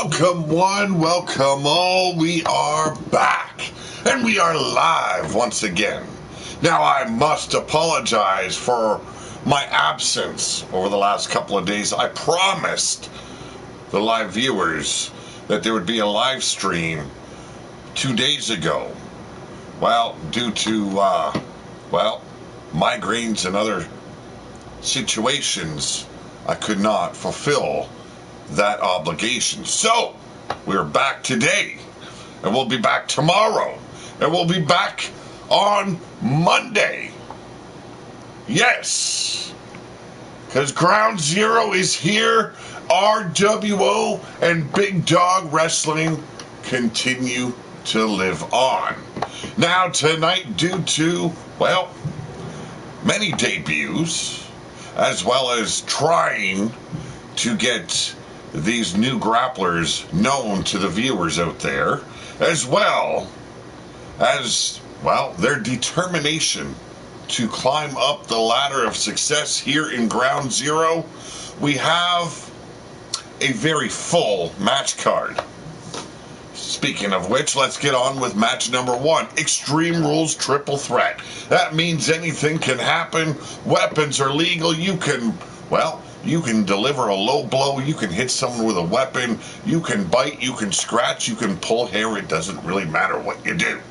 Welcome one, welcome all. We are back, and we are live once again. Now, I must apologize for my absence over the last couple of days. I promised the live viewers that there would be a live stream 2 days ago. Well, due to, migraines and other situations, I could not fulfill that obligation. So, we're back today, and we'll be back tomorrow, and we'll be back on Monday. Yes, because Ground Zero is here. RWO and Big Dog Wrestling continue to live on. Now, tonight, due to, many debuts, as well as trying to get these new grapplers known to the viewers out there, as well as, their determination to climb up the ladder of success here in Ground Zero, we have a very full match card. Speaking of which, let's get on with match number 1. Extreme Rules Triple Threat. That means anything can happen. Weapons are legal. You can deliver a low blow. You can hit someone with a weapon. You can bite. You can scratch. You can pull hair. It doesn't really matter what you do.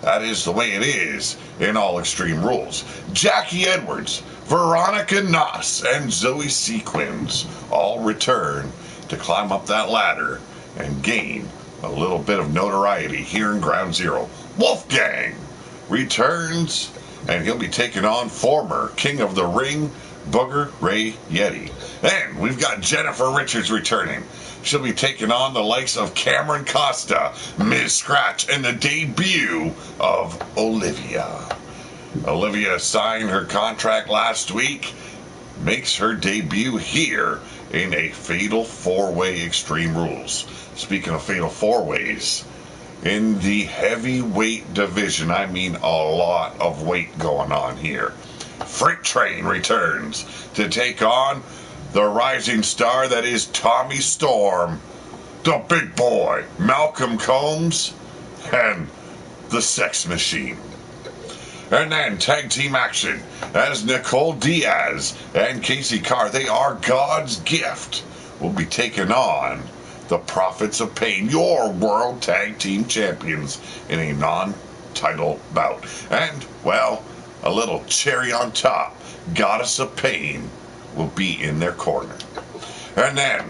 That is the way it is in all Extreme Rules. Jackie Edwards, Veronica Noss, and Zoe Sequins all return to climb up that ladder and gain a little bit of notoriety here in Ground Zero. Wolfgang returns, and he'll be taking on former King of the Ring, Booger Ray Yeti. And we've got Jennifer Richards returning. She'll be taking on the likes of Cameron Costa, Ms. Scratch, and the debut of Olivia. Olivia signed her contract last week, makes her debut here in a Fatal 4-Way Extreme Rules. Speaking of Fatal 4-Ways, in the heavyweight division, I mean a lot of weight going on here. Freight Train returns to take on the rising star that is Tommy Storm, the big boy, Malcolm Combs, and the Sex Machine. And then tag team action as Nicole Diaz and Casey Carr, they are God's gift, will be taking on the Prophets of Pain, your World Tag Team Champions, in a non-title bout. And, a little cherry on top, Goddess of Pain will be in their corner. And then,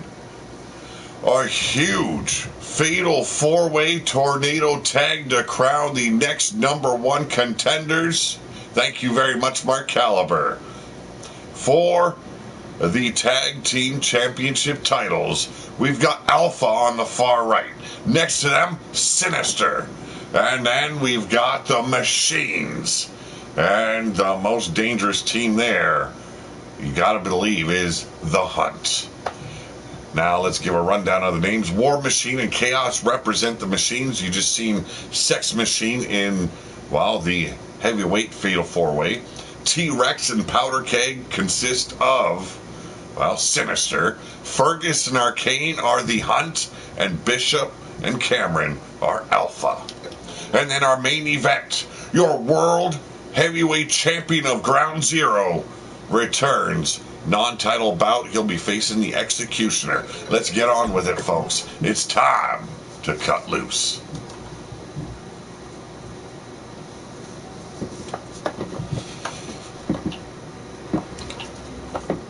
a huge Fatal 4-Way Tornado Tag to crown the next number 1 contenders. Thank you very much, Mark Caliber. For the Tag Team Championship titles, we've got Alpha on the far right. Next to them, Sinister. And then we've got the Machines. And the most dangerous team there, you gotta believe, is The Hunt. Now let's give a rundown of the names. War Machine and Chaos represent the Machines. You just seen Sex Machine in, the heavyweight Fatal 4-Way. T-Rex and Powder Keg consist of, Sinister. Fergus and Arcane are The Hunt, and Bishop and Cameron are Alpha. And then our main event, your World Heavyweight Champion of Ground Zero returns. Non-title bout, he'll be facing the Executioner. Let's get on with it, folks. It's time to cut loose.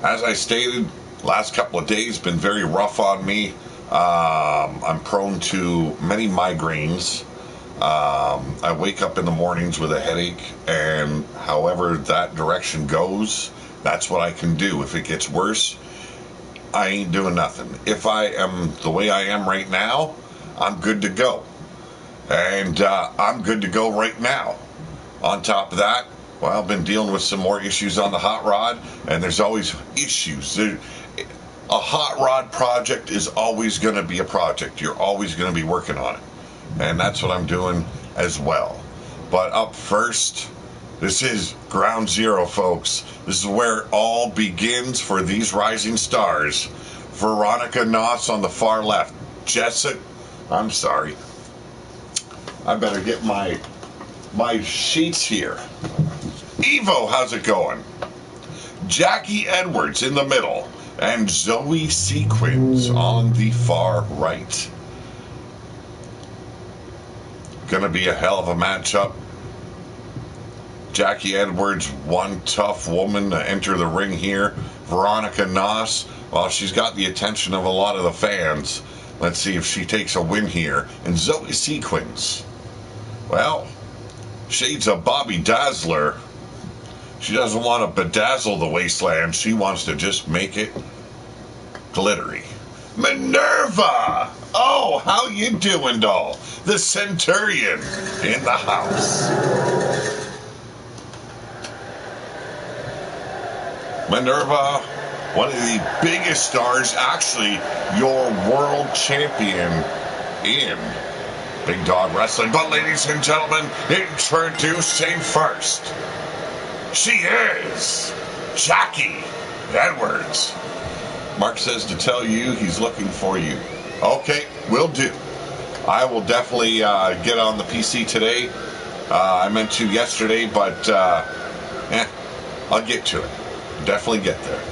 As I stated, last couple of days been very rough on me. I'm prone to many migraines. I wake up in the mornings with a headache, and however that direction goes, that's what I can do. If it gets worse, I ain't doing nothing. If I am the way I am right now, I'm good to go. And I'm good to go right now. On top of that, I've been dealing with some more issues on the hot rod, and there's always issues. A hot rod project is always going to be a project. You're always going to be working on it. And that's what I'm doing as well. But up first, this is Ground Zero, folks. This is where it all begins for these rising stars. Veronica Noss on the far left. Jessica, I'm sorry. I better get my sheets here. Evo, how's it going? Jackie Edwards in the middle and Zoe Sequins on the far right. Gonna be a hell of a matchup. Jackie Edwards, one tough woman to enter the ring here. Veronica Noss, well, she's got the attention of a lot of the fans. Let's see if she takes a win here. And Zoe Sequins, well, shades of Bobby Dazzler. She doesn't want to bedazzle the wasteland. She wants to just make it glittery. Minerva! Oh, how you doing, doll? The Centurion in the house. Minerva, one of the biggest stars, actually your world champion in Big Dog Wrestling. But ladies and gentlemen, introducing first, she is Jackie Edwards. Mark says to tell you he's looking for you. Okay, will do. I will definitely get on the PC today. I meant to yesterday, but I'll get to it. Definitely get there.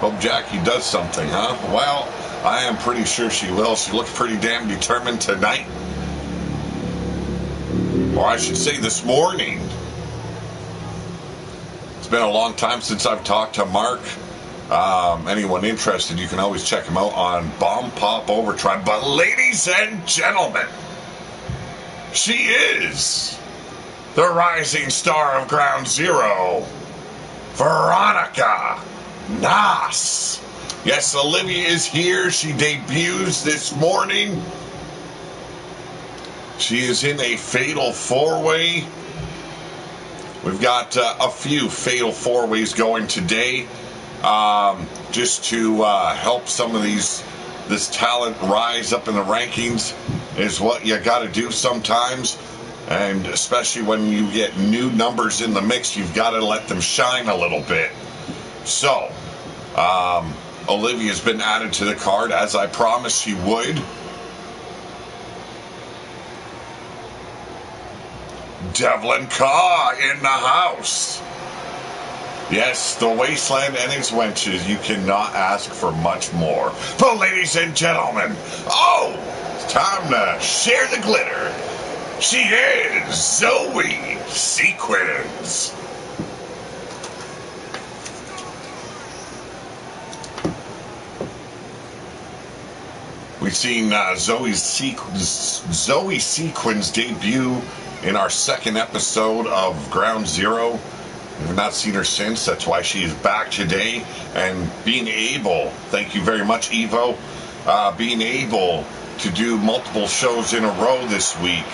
Hope Jackie does something, huh? Well, I am pretty sure she will. She looks pretty damn determined tonight. Or I should say this morning. It's been a long time since I've talked to Mark. Anyone interested, you can always check him out on Bomb Pop Overdrive. But ladies and gentlemen, she is the rising star of Ground Zero, Veronica Noss. Yes, Olivia is here. She debuts this morning. She is in a fatal four-way. We've got a few fatal four-ways going today, just to help some of this talent rise up in the rankings is what you got to do sometimes. And especially when you get new numbers in the mix, you've got to let them shine a little bit. So, Olivia's been added to the card, as I promised she would. Devlin Kaw in the house. Yes, the wasteland and its wenches. You cannot ask for much more. But ladies and gentlemen, it's time to share the glitter. She is Zoe Sequins. We've seen Zoe Sequins debut in our second episode of Ground Zero. We've not seen her since. That's why she is back today. And being able, thank you very much, Evo, being able to do multiple shows in a row this week.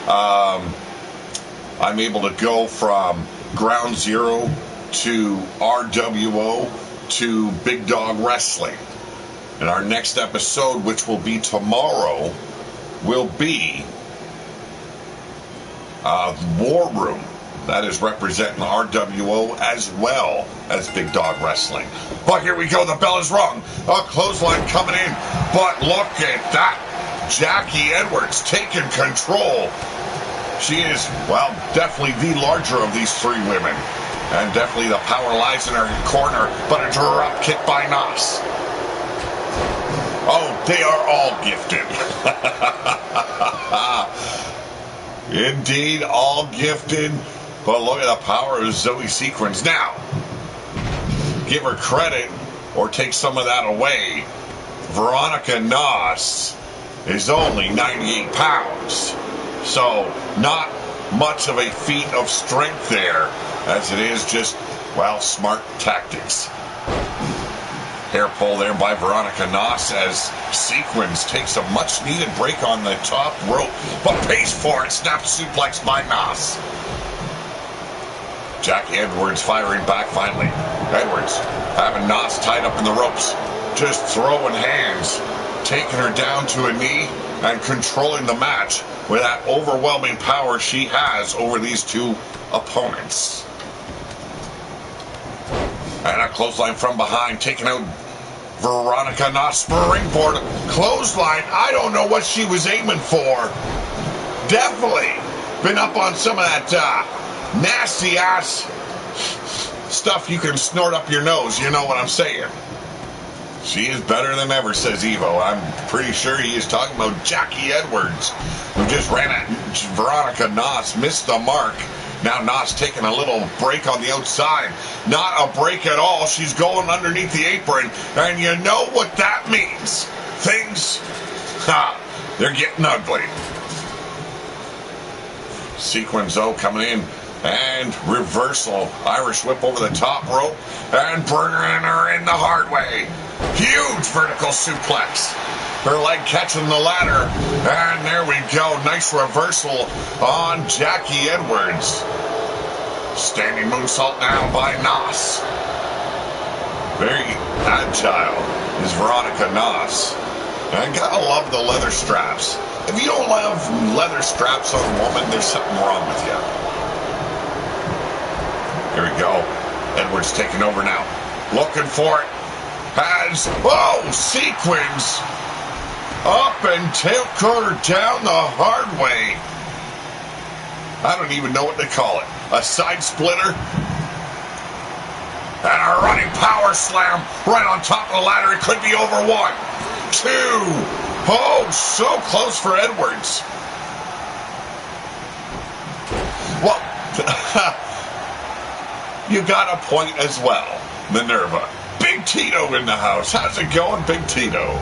I'm able to go from Ground Zero to RWO to Big Dog Wrestling. And our next episode, which will be tomorrow, will be War Room. That is representing RWO as well as Big Dog Wrestling. But here we go. The bell is rung. A clothesline coming in. But look at that. Jackie Edwards taking control. She is, well, definitely the larger of these three women. And definitely the power lies in her corner. But a drop kick by Noss. Oh, they are all gifted. Indeed, all gifted. But look at the power of Zoe Sequins. Now, give her credit or take some of that away. Veronica Noss is only 98 pounds. So, not much of a feat of strength there, as it is just, well, smart tactics. Hair pull there by Veronica Noss as Sequins takes a much-needed break on the top rope, but pays for it. Snap suplex by Noss. Jackie Edwards firing back finally. Edwards having Noss tied up in the ropes, just throwing hands, taking her down to a knee and controlling the match with that overwhelming power she has over these two opponents. And a clothesline from behind, taking out Veronica not springboard. Clothesline. I don't know what she was aiming for. Definitely been up on some of that nasty ass stuff you can snort up your nose. You know what I'm saying? She is better than ever, says Evo. I'm pretty sure he is talking about Jackie Edwards, who just ran at Veronica Noss, missed the mark. Now Noss taking a little break on the outside. Not a break at all. She's going underneath the apron, and you know what that means. Things, they're getting ugly. Sequenzo coming in, and reversal. Irish whip over the top rope, and bringing her in the hard way. Huge vertical suplex. Her leg catching the ladder. And there we go. Nice reversal on Jackie Edwards. Standing moonsault now by Noss. Very agile is Veronica Noss. And I gotta love the leather straps. If you don't love leather straps on a woman, there's something wrong with you. Here we go. Edwards taking over now. Looking for it. Sequence up and tail her down the hard way. I don't even know what to call it. A side splitter. And a running power slam right on top of the ladder. It could be over 1, 2. Oh, so close for Edwards. Well, you got a point as well, Minerva. Big Tito in the house. How's it going, Big Tito?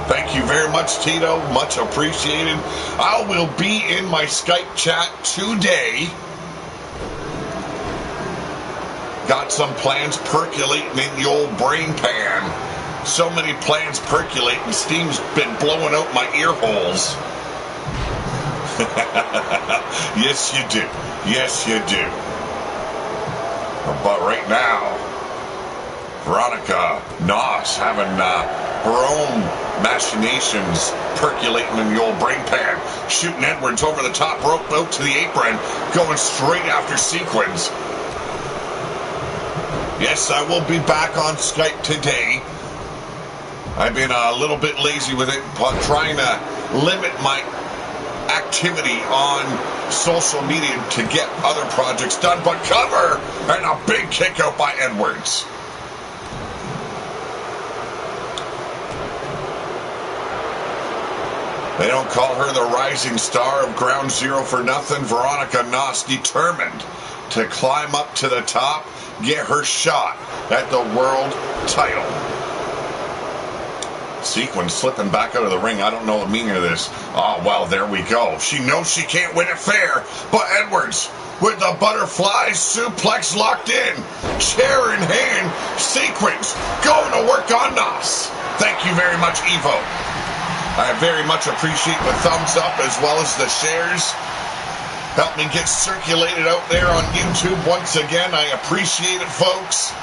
Thank you very much, Tito. Much appreciated. I will be in my Skype chat today. Got some plans percolating in the old brain pan. So many plans percolating, steam's been blowing out my ear holes. Yes, you do. Yes, you do. But right now, Veronica Noss having her own machinations percolating in the old brain pan. Shooting Edwards over the top rope out to the apron. Going straight after Sequence. Yes, I will be back on Skype today. I've been a little bit lazy with it, but trying to limit my activity on social media to get other projects done. But cover and a big kick out by Edwards. They don't call her the rising star of Ground Zero for nothing. Veronica Noss determined to climb up to the top, get her shot at the world title. Sequence slipping back out of the ring. I don't know the meaning of this. Oh, well, there we go. She knows she can't win it fair, but Edwards with the butterfly suplex locked in. Chair in hand. Sequence going to work on Noss. Thank you very much, Evo. I very much appreciate the thumbs up as well as the shares. Help me get circulated out there on YouTube once again. I appreciate it, folks.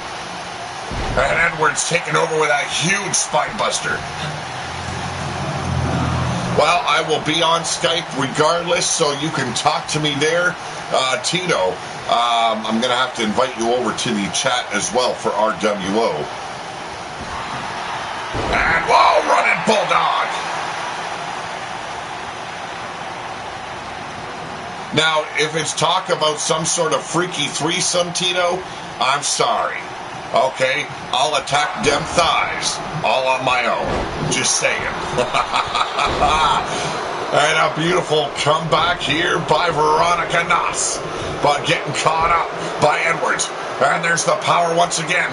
And Edwards taking over with a huge spine buster. Well, I will be on Skype regardless, so you can talk to me there. Tito, I'm going to have to invite you over to the chat as well for RWO. And, whoa, running Bulldog. Now, if it's talk about some sort of freaky threesome, Tito, I'm sorry. Okay, I'll attack them thighs all on my own. Just saying. And a beautiful comeback here by Veronica Noss. But getting caught up by Edwards. And there's the power once again.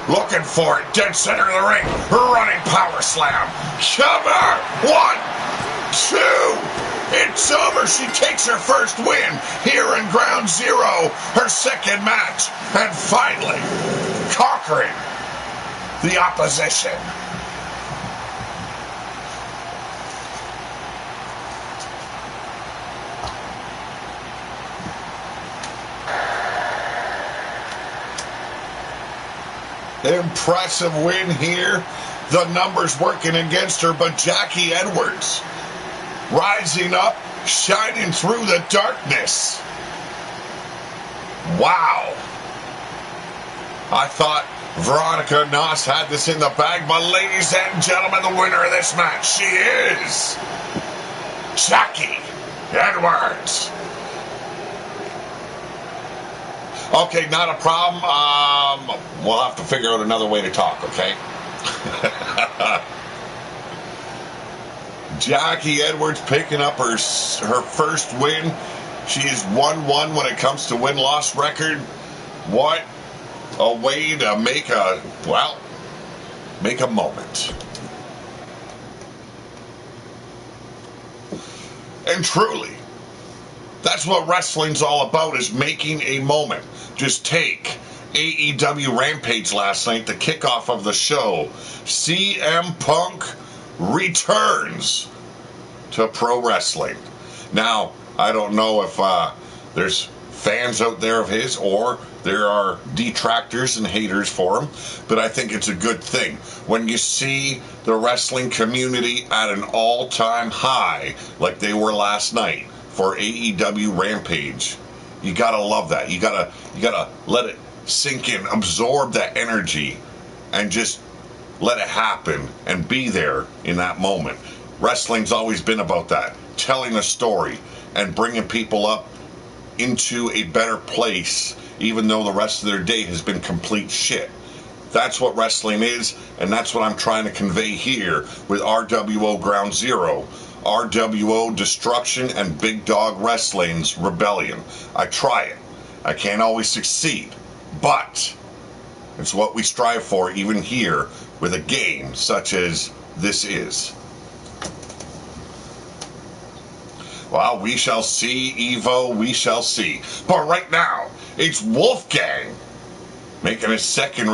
Looking for it. Dead center of the ring. Running power slam. Cover. 1, 2. It's over. She takes her first win here in Ground Zero, her second match, and finally conquering the opposition. Impressive win here. The numbers working against her, but Jackie Edwards rising up, shining through the darkness. Wow. I thought Veronica Noss had this in the bag, but ladies and gentlemen, the winner of this match, she is Jackie Edwards. Okay, not a problem. We'll have to figure out another way to talk, okay? Jackie Edwards picking up her first win. She is 1-1 when it comes to win-loss record. What a way to make a moment. And truly, that's what wrestling's all about, is making a moment. Just take AEW Rampage last night, the kickoff of the show. CM Punk returns to pro wrestling. Now, I don't know if there's fans out there of his, or there are detractors and haters for him, but I think it's a good thing. When you see the wrestling community at an all-time high, like they were last night for AEW Rampage, you gotta love that. You gotta let it sink in, absorb that energy, and just let it happen and be there in that moment. Wrestling's always been about that, telling a story and bringing people up into a better place, even though the rest of their day has been complete shit. That's what wrestling is, and that's what I'm trying to convey here with RWO Ground Zero, RWO Destruction, and Big Dog Wrestling's Rebellion. I try it. I can't always succeed, but it's what we strive for even here with a game such as this is. Well, we shall see, Evo, we shall see. But right now, it's Wolfgang making his second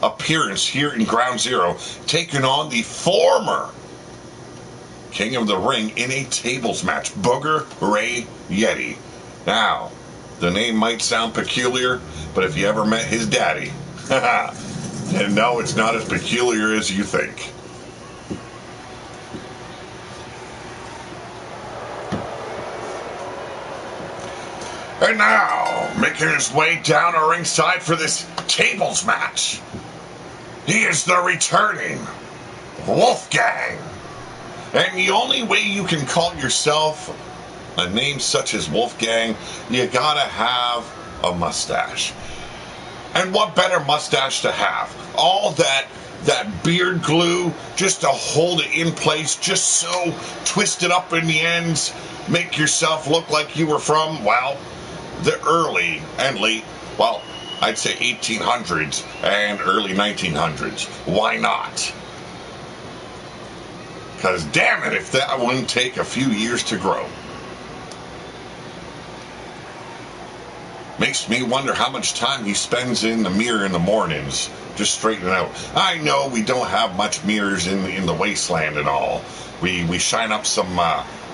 appearance here in Ground Zero, taking on the former King of the Ring in a tables match, Booger Ray Yeti. Now, the name might sound peculiar, but if you ever met his daddy, then no, it's not as peculiar as you think. And now, making his way down a ringside for this tables match, he is the returning Wolfgang. And the only way you can call yourself a name such as Wolfgang, you gotta have a mustache. And what better mustache to have? All that beard glue just to hold it in place, just so twisted up in the ends, make yourself look like you were from, well, the early and late, well, I'd say 1800s and early 1900s. Why not? Because damn it, if that wouldn't take a few years to grow. Makes me wonder how much time he spends in the mirror in the mornings, just straightening out. I know we don't have much mirrors in the wasteland and all. We shine up some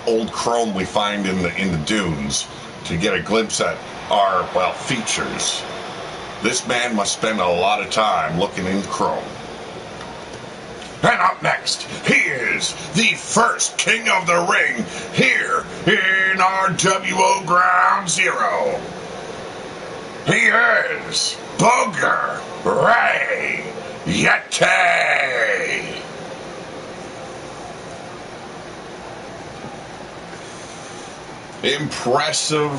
old chrome we find in the dunes to get a glimpse at our, well, features. This man must spend a lot of time looking in chrome. And up next, he is the first King of the Ring here in RWO Ground Zero. He is Booger Ray Yeti. Impressive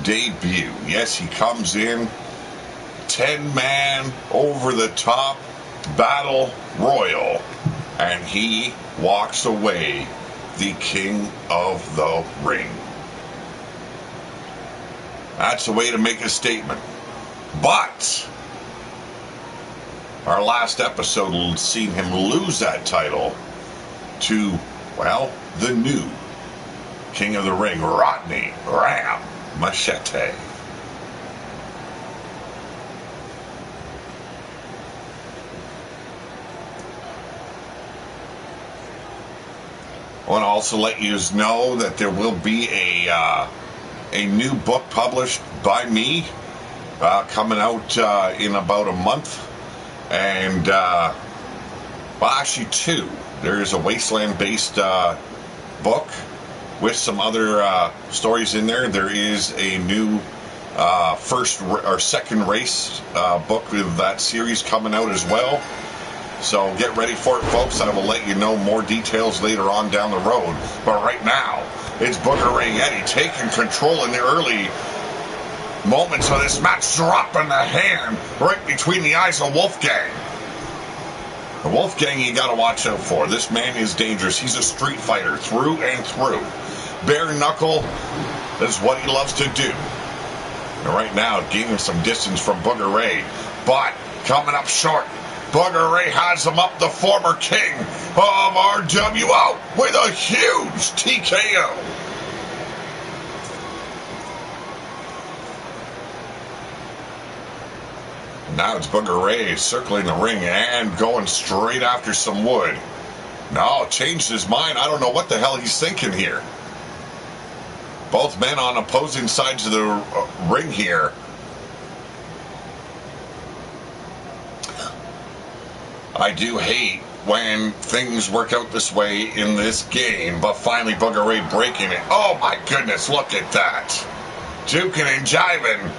debut. Yes, he comes in 10-man over the top battle royal, and he walks away the King of the Ring. That's a way to make a statement. But our last episode seen him lose that title to, well, the new King of the Ring, Rodney Ram Machete. I want to also let you know that there will be a new book published by me coming out in about a month. And, well, actually two. There is a Wasteland-based book with some other stories in there. There is a new second race book of that series coming out as well. So get ready for it, folks. I will let you know more details later on down the road. But right now, it's Booger Ray Yeti taking control in the early moments of this match, dropping the hand right between the eyes of Wolfgang. The Wolfgang you got to watch out for. This man is dangerous. He's a street fighter through and through. Bare knuckle is what he loves to do. And right now, gaining some distance from Booger Ray, but coming up short. Booger Ray has him up, the former king of RWO, with a huge TKO. Now it's Booger Ray circling the ring and going straight after some wood. No, changed his mind. I don't know what the hell he's thinking here. Both men on opposing sides of the ring here. I do hate when things work out this way in this game, but finally Booger Ray breaking it. Oh my goodness, look at that. Juking and jiving.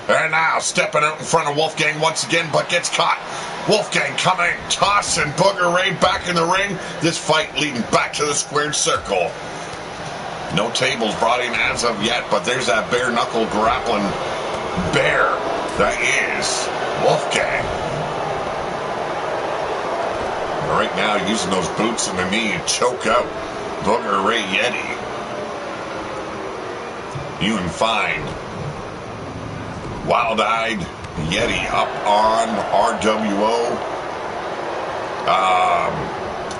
And now stepping out in front of Wolfgang once again, but gets caught. Wolfgang coming, tossing Booger Ray back in the ring. This fight leading back to the squared circle. No tables brought in as of yet, but there's that bare knuckle grappling bear that is Wolfgang. Right now, using those boots in the knee to choke out Booger Ray Yeti. You can find Wild-Eyed Yeti up on RWO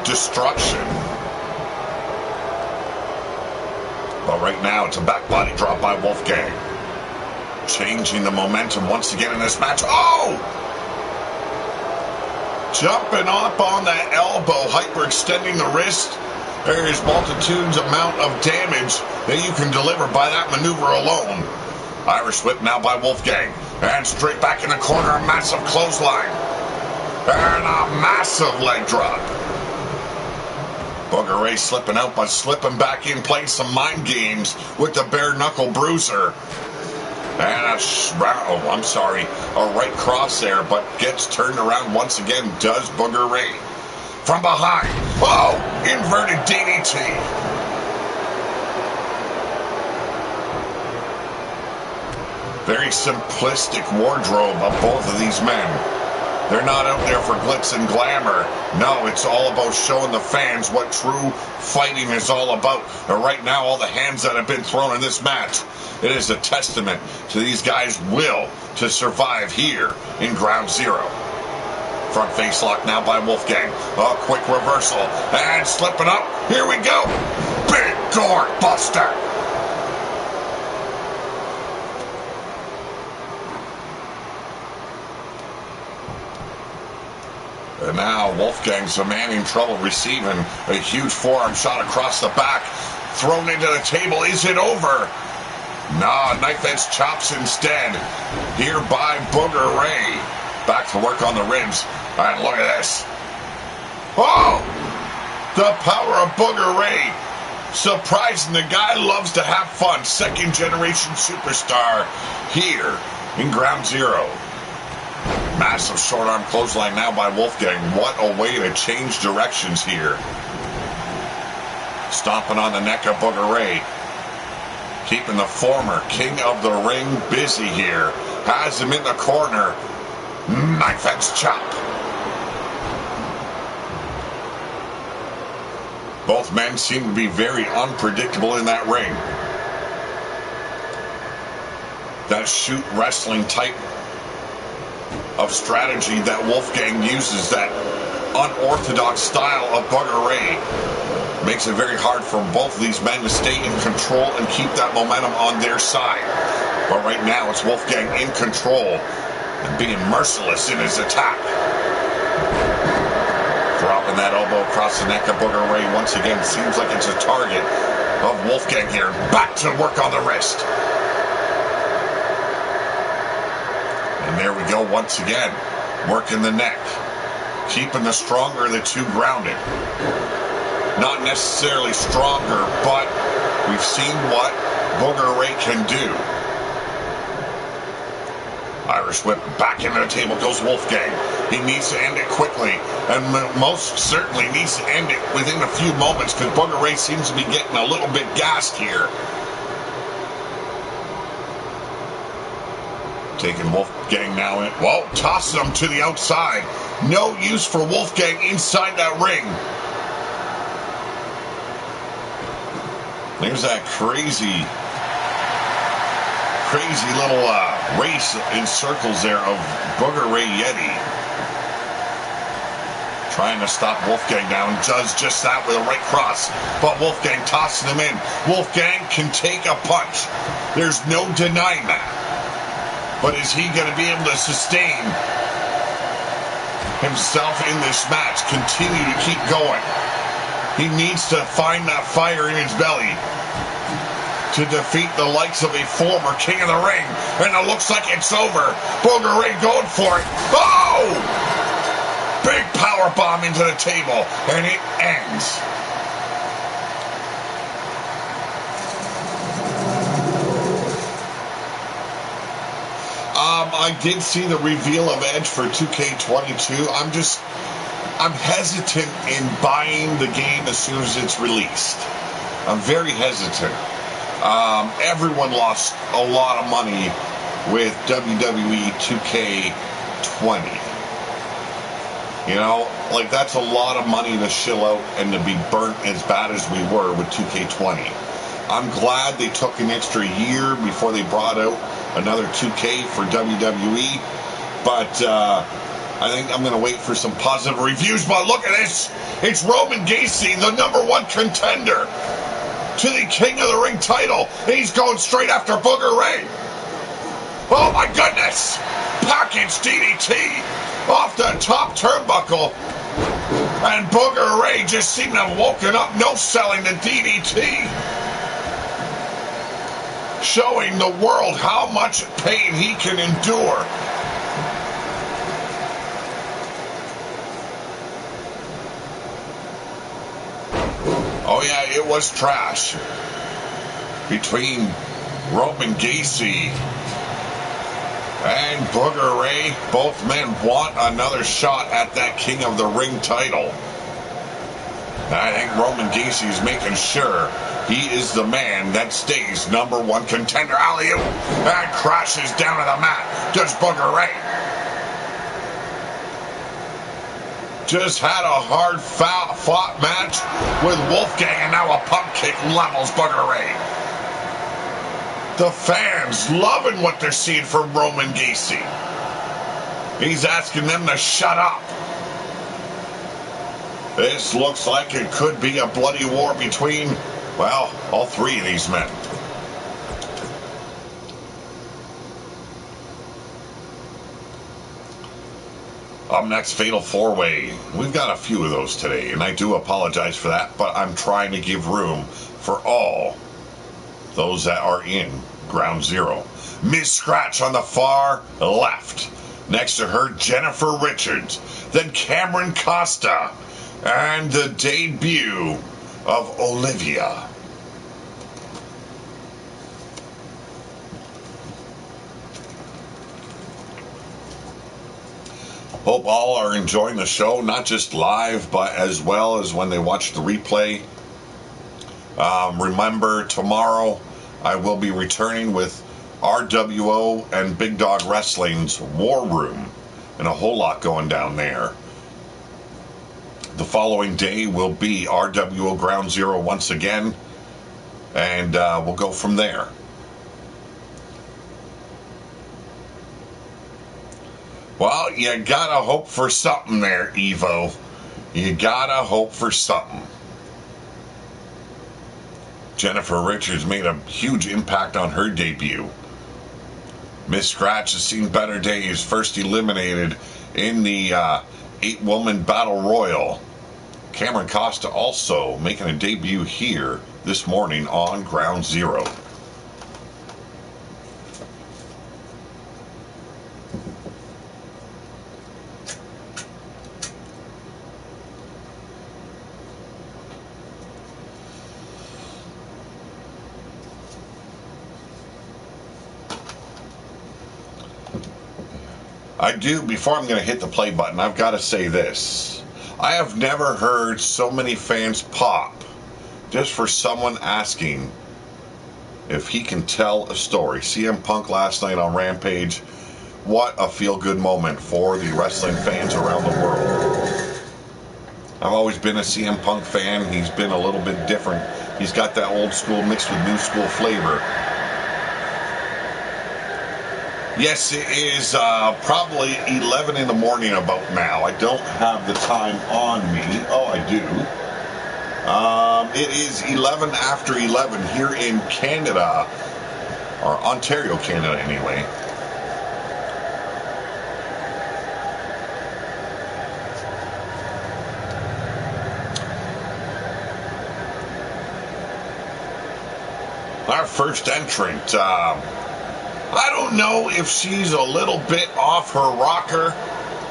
Destruction. But right now, it's a back body drop by Wolfgang. Changing the momentum once again in this match. Oh! Jumping up on that elbow, hyperextending the wrist. There's multitudes amount of damage that you can deliver by that maneuver alone. Irish whip now by Wolfgang. And straight back in the corner, a massive clothesline. And a massive leg drop. Booger Ray slipping out, but slipping back in, playing some mind games with the bare knuckle bruiser. And a right cross there, but gets turned around once again, does Booger Ray. From behind. Oh, inverted DDT. Very simplistic wardrobe of both of these men. They're not out there for glitz and glamour. No, it's all about showing the fans what true fighting is all about. And right now, all the hands that have been thrown in this match, it is a testament to these guys' will to survive here in Ground Zero. Front face lock now by Wolfgang. A quick reversal. And slipping up. Here we go. Big gourd buster. And now Wolfgang's the man in trouble, receiving a huge forearm shot across the back. Thrown into the table. Is it over? No, knife edge chops instead. Here by Booger Ray. Back to work on the ribs. And look at this. Oh! The power of Booger Ray. Surprising, the guy loves to have fun. Second generation superstar here in Ground Zero. Massive short arm clothesline now by Wolfgang. What a way to change directions here. Stomping on the neck of Booger Ray. Keeping the former king of the ring busy here. Has him in the corner. Knife edge chop. Both men seem to be very unpredictable in that ring. That shoot wrestling type of strategy that Wolfgang uses, that unorthodox style of Booger Ray, makes it very hard for both of these men to stay in control and keep that momentum on their side. But right now it's Wolfgang in control and being merciless in his attack. Dropping that elbow across the neck of Booger Ray once again. Seems like it's a target of Wolfgang here. Back to work on the wrist. And there we go once again. Working the neck. Keeping the stronger of the two grounded. Not necessarily stronger, but we've seen what Booger Ray can do. Irish whip back into the table goes Wolfgang. He needs to end it quickly, and most certainly needs to end it within a few moments because Booger Ray seems to be getting a little bit gassed here. Taking Wolfgang now in. Whoa, tosses him to the outside. No use for Wolfgang inside that ring. There's that crazy little race in circles there of Booger Ray Yeti. Trying to stop Wolfgang down. Does just that with a right cross. But Wolfgang tossing him in. Wolfgang can take a punch. There's no denying that. But is he going to be able to sustain himself in this match? Continue to keep going. He needs to find that fire in his belly to defeat the likes of a former King of the Ring. And it looks like it's over. Booger Ray going for it. Oh! Big power bomb into the table. And it ends. I did see the reveal of Edge for 2K22. I'm hesitant in buying the game as soon as it's released. I'm very hesitant. Everyone lost a lot of money with WWE 2K20. You know, like that's a lot of money to shill out and to be burnt as bad as we were with 2K20. I'm glad they took an extra year before they brought out another 2K for WWE, but I think I'm going to wait for some positive reviews. But look at this. It's Roman Gacy, the #1 contender to the King of the Ring title. He's going straight after Booger Ray. Oh my goodness. Package DDT off the top turnbuckle. And Booger Ray just seemed to have woken up, no selling the DDT. Showing the world how much pain he can endure. Oh yeah, it was trash between Roman Gacy and Booger Ray. Both men want another shot at that King of the Ring title. I think Roman Gacy is making sure he is the man that stays #1 contender. Alley-oop and crashes down to the mat. Does Booger Ray. Just had a hard fought match with Wolfgang, and now a pump kick levels Booger Ray. The fans loving what they're seeing from Roman Gacy. He's asking them to shut up. This looks like it could be a bloody war between, well, all three of these men. Up next, Fatal 4-Way. We've got a few of those today, and I do apologize for that, but I'm trying to give room for all those that are in Ground Zero. Miss Scratch on the far left. Next to her, Jennifer Richards. Then Cameron Costa. And the debut of Olivia. Hope all are enjoying the show, not just live, but as well as when they watch the replay. Remember, tomorrow I will be returning with RWO and Big Dog Wrestling's War Room, and a whole lot going down there. The following day will be RWO Ground Zero once again, and we'll go from there. Well, you gotta hope for something there, Evo. You gotta hope for something. Jennifer Richards made a huge impact on her debut. Miss Scratch has seen better days, first eliminated in the 8-woman Battle Royal. Cameron Costa also making a debut here this morning on Ground Zero. I do, before I'm going to hit the play button, I've got to say this. I have never heard so many fans pop just for someone asking if he can tell a story. CM Punk last night on Rampage, what a feel-good moment for the wrestling fans around the world. I've always been a CM Punk fan. He's been a little bit different. He's got that old school mixed with new school flavor. Yes, it is probably 11 in the morning about now. I don't have the time on me. Oh, I do. It is 11 after 11 here in Canada, or Ontario, Canada anyway. Our first entrant, I don't know if she's a little bit off her rocker.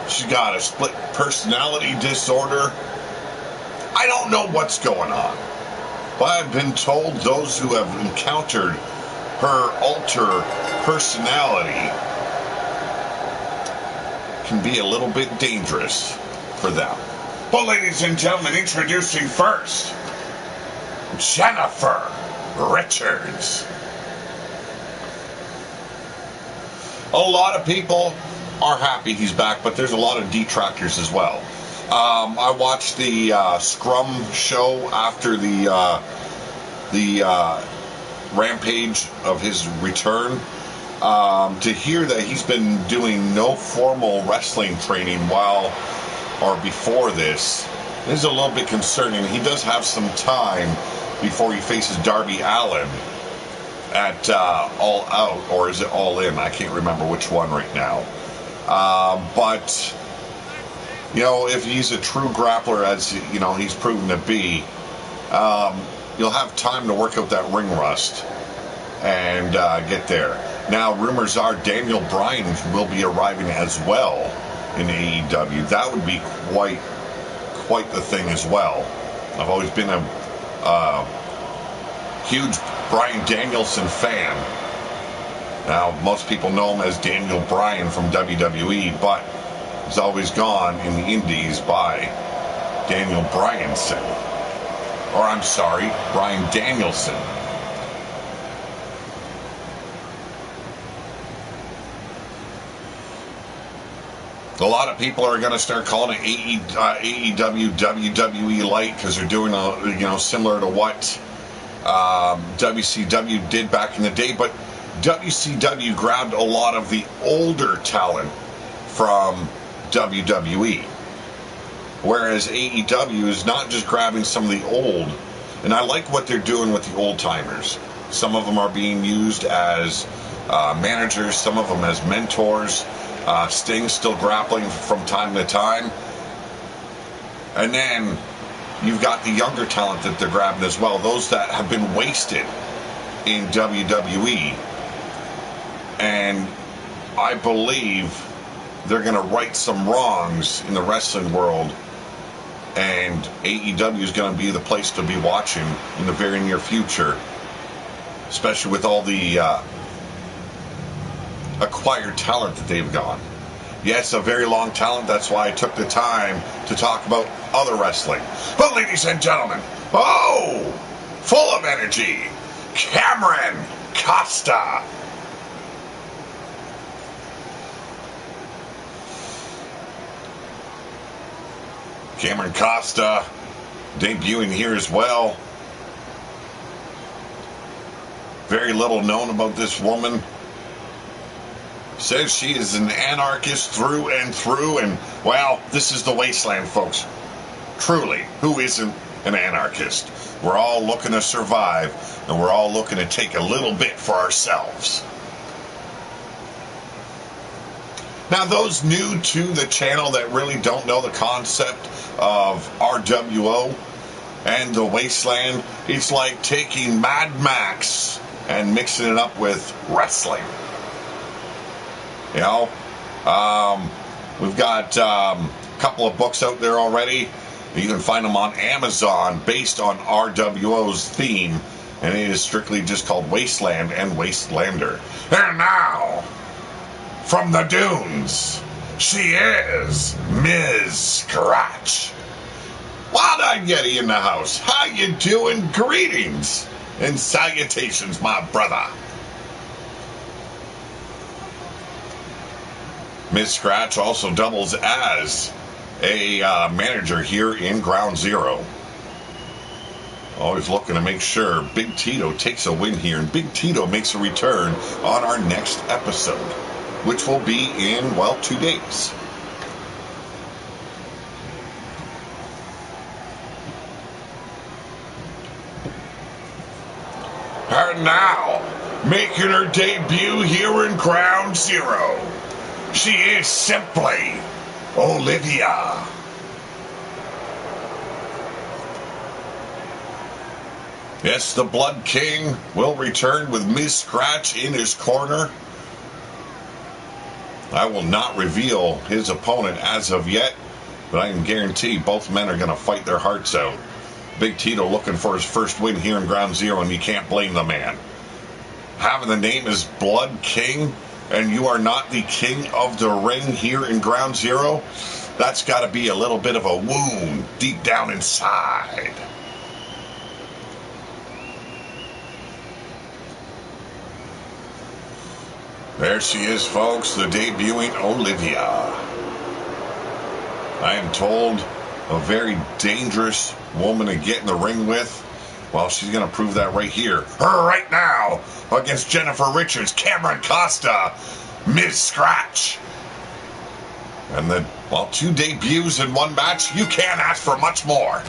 She's got a split personality disorder. I don't know what's going on. But I've been told those who have encountered her alter personality can be a little bit dangerous for them. But ladies and gentlemen, introducing first, Jennifer Richards. A lot of people are happy he's back, but there's a lot of detractors as well. I watched the Scrum show after the Rampage of his return. To hear that he's been doing no formal wrestling training while or before this is a little bit concerning. He does have some time before he faces Darby Allin at All Out, or is it All In? I can't remember which one right now. But, you know, if he's a true grappler, as, you know, he's proven to be, you'll have time to work out that ring rust and get there. Now, rumors are Daniel Bryan will be arriving as well in AEW. That would be quite the thing as well. I've always been a huge Bryan Danielson fan. Now, most people know him as Daniel Bryan from WWE, but he's always gone in the indies by Daniel Bryanson. Or, I'm sorry, Bryan Danielson. A lot of people are going to start calling it AEW WWE Light because they're doing similar to what WCW did back in the day, but WCW grabbed a lot of the older talent from WWE, whereas AEW is not just grabbing some of the old, and I like what they're doing with the old timers. Some of them are being used as managers, some of them as mentors. Sting's still grappling from time to time. And then you've got the younger talent that they're grabbing as well, those that have been wasted in WWE. And I believe they're going to right some wrongs in the wrestling world, and AEW is going to be the place to be watching in the very near future, especially with all the acquired talent that they've got. Yes, a very long talent. That's why I took the time to talk about other wrestling. But ladies and gentlemen, full of energy, Cameron Costa. Cameron Costa debuting here as well. Very little known about this woman. Says she is an anarchist through and through, and, well, this is the wasteland, folks. Truly, who isn't an anarchist? We're all looking to survive, and we're all looking to take a little bit for ourselves. Now, those new to the channel that really don't know the concept of RWO and the wasteland, it's like taking Mad Max and mixing it up with wrestling. You know, we've got a couple of books out there already. You can find them on Amazon based on RWO's theme, and it is strictly just called Wasteland and Wastelander. And now, from the dunes She is Ms. Scratch. Wild-Eyed Yeti in the house. How you doing? Greetings and salutations, my brother. Ms. Scratch also doubles as a manager here in Ground Zero. Always looking to make sure Big Tito takes a win here, and Big Tito makes a return on our next episode, which will be in, well, 2 days. And now, making her debut here in Ground Zero, she is simply Olivia. Yes, the Blood King will return with Ms. Scratch in his corner. I will not reveal his opponent as of yet, but I can guarantee both men are going to fight their hearts out. Big Tito looking for his first win here in Ground Zero, and you can't blame the man. Having the name as Blood King, and you are not the king of the ring here in Ground Zero, that's got to be a little bit of a wound deep down inside. There she is, folks, the debuting Olivia. I am told a very dangerous woman to get in the ring with. Well, she's going to prove that right here. Her right now against Jennifer Richards, Cameron Costa, Ms. Scratch. And then, well, 2 debuts in 1 match. You can't ask for much more.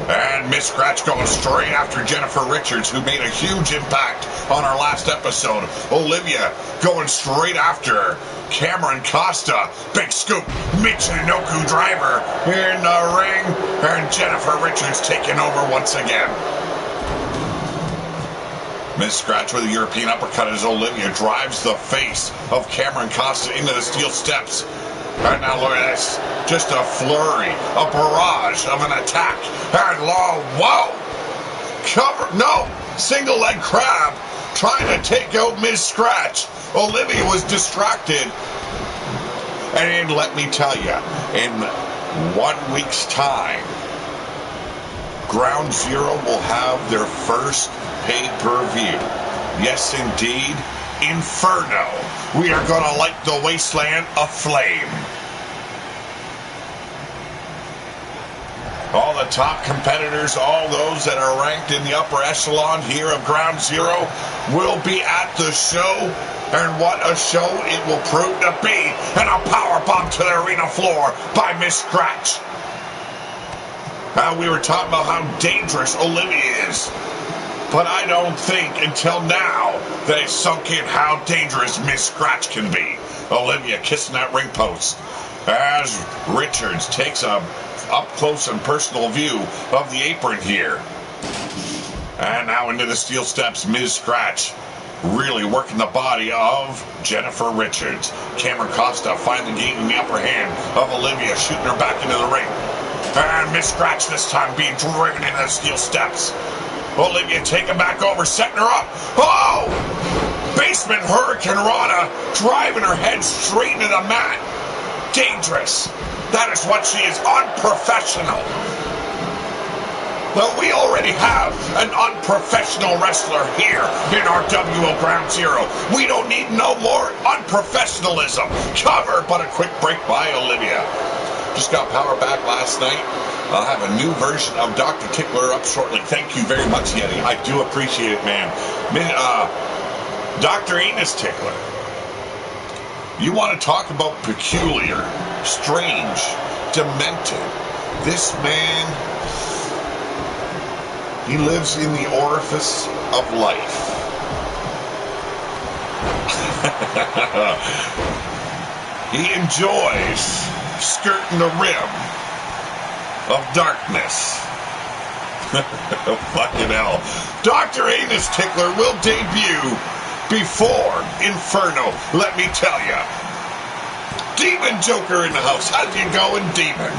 And Ms. Scratch going straight after Jennifer Richards, who made a huge impact on our last episode. Olivia going straight after Cameron Costa. Big scoop. Michinoku driver in the ring. And Jennifer Richards taking over once again. Ms. Scratch with a European uppercut as Olivia drives the face of Cameron Costa into the steel steps. And now look at this. Just a flurry, a barrage of an attack. And low, whoa! Cover, no! Single leg crab trying to take out Ms. Scratch. Olivia was distracted. And let me tell you, in 1 week's time, Ground Zero will have their first pay-per-view. Yes, indeed. Inferno. We are going to light the wasteland aflame. All the top competitors, all those that are ranked in the upper echelon here of Ground Zero will be at the show. And what a show it will prove to be. And a power bomb to the arena floor by Ms. Scratch. We were talking about how dangerous Olivia is. But I don't think until now that it's sunk in how dangerous Ms. Scratch can be. Olivia kissing that ring post as Richards takes a up close and personal view of the apron here. And now into the steel steps, Ms. Scratch really working the body of Jennifer Richards. Cameron Costa finally gaining the upper hand of Olivia, shooting her back into the ring. And Ms. Scratch this time being driven into the steel steps. Olivia taking back over, setting her up. Oh! Basement Hurricane Rana driving her head straight into the mat. Dangerous. That is what she is. Unprofessional. Well, we already have an unprofessional wrestler here in RWO Ground Zero. We don't need no more unprofessionalism. Cover, but a quick break by Olivia. Just got power back last night. I'll have a new version of Dr. Tickler up shortly. Thank you very much, Yeti. I do appreciate it, man. Dr. Enos Tickler. You want to talk about peculiar, strange, demented. This man, he lives in the orifice of life. He enjoys skirting the rim of darkness. Fucking hell. Dr. Enos Tickler will debut before Inferno, let me tell ya. Demon Joker in the house. How's you going, Demon?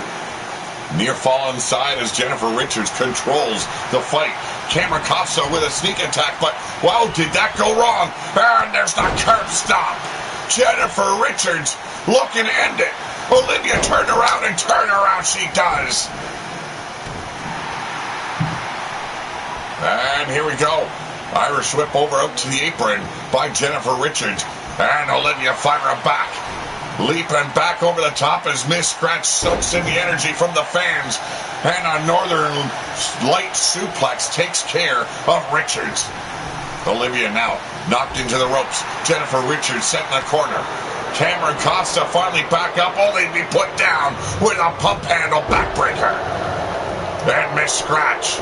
Near fall inside as Jennifer Richards controls the fight. Cameron Costa with a sneak attack, but, well, did that go wrong? And there's the curb stomp. Jennifer Richards looking to end it. Olivia turned around and turn around she does. And here we go. Irish whip over out to the apron by Jennifer Richards. And Olivia firing back. Leaping back over the top as Miss Scratch soaks in the energy from the fans. And a Northern light suplex takes care of Richards. Olivia now knocked into the ropes. Jennifer Richards set in the corner. Cameron Costa finally back up, only to be put down with a pump handle backbreaker. And Miss Scratch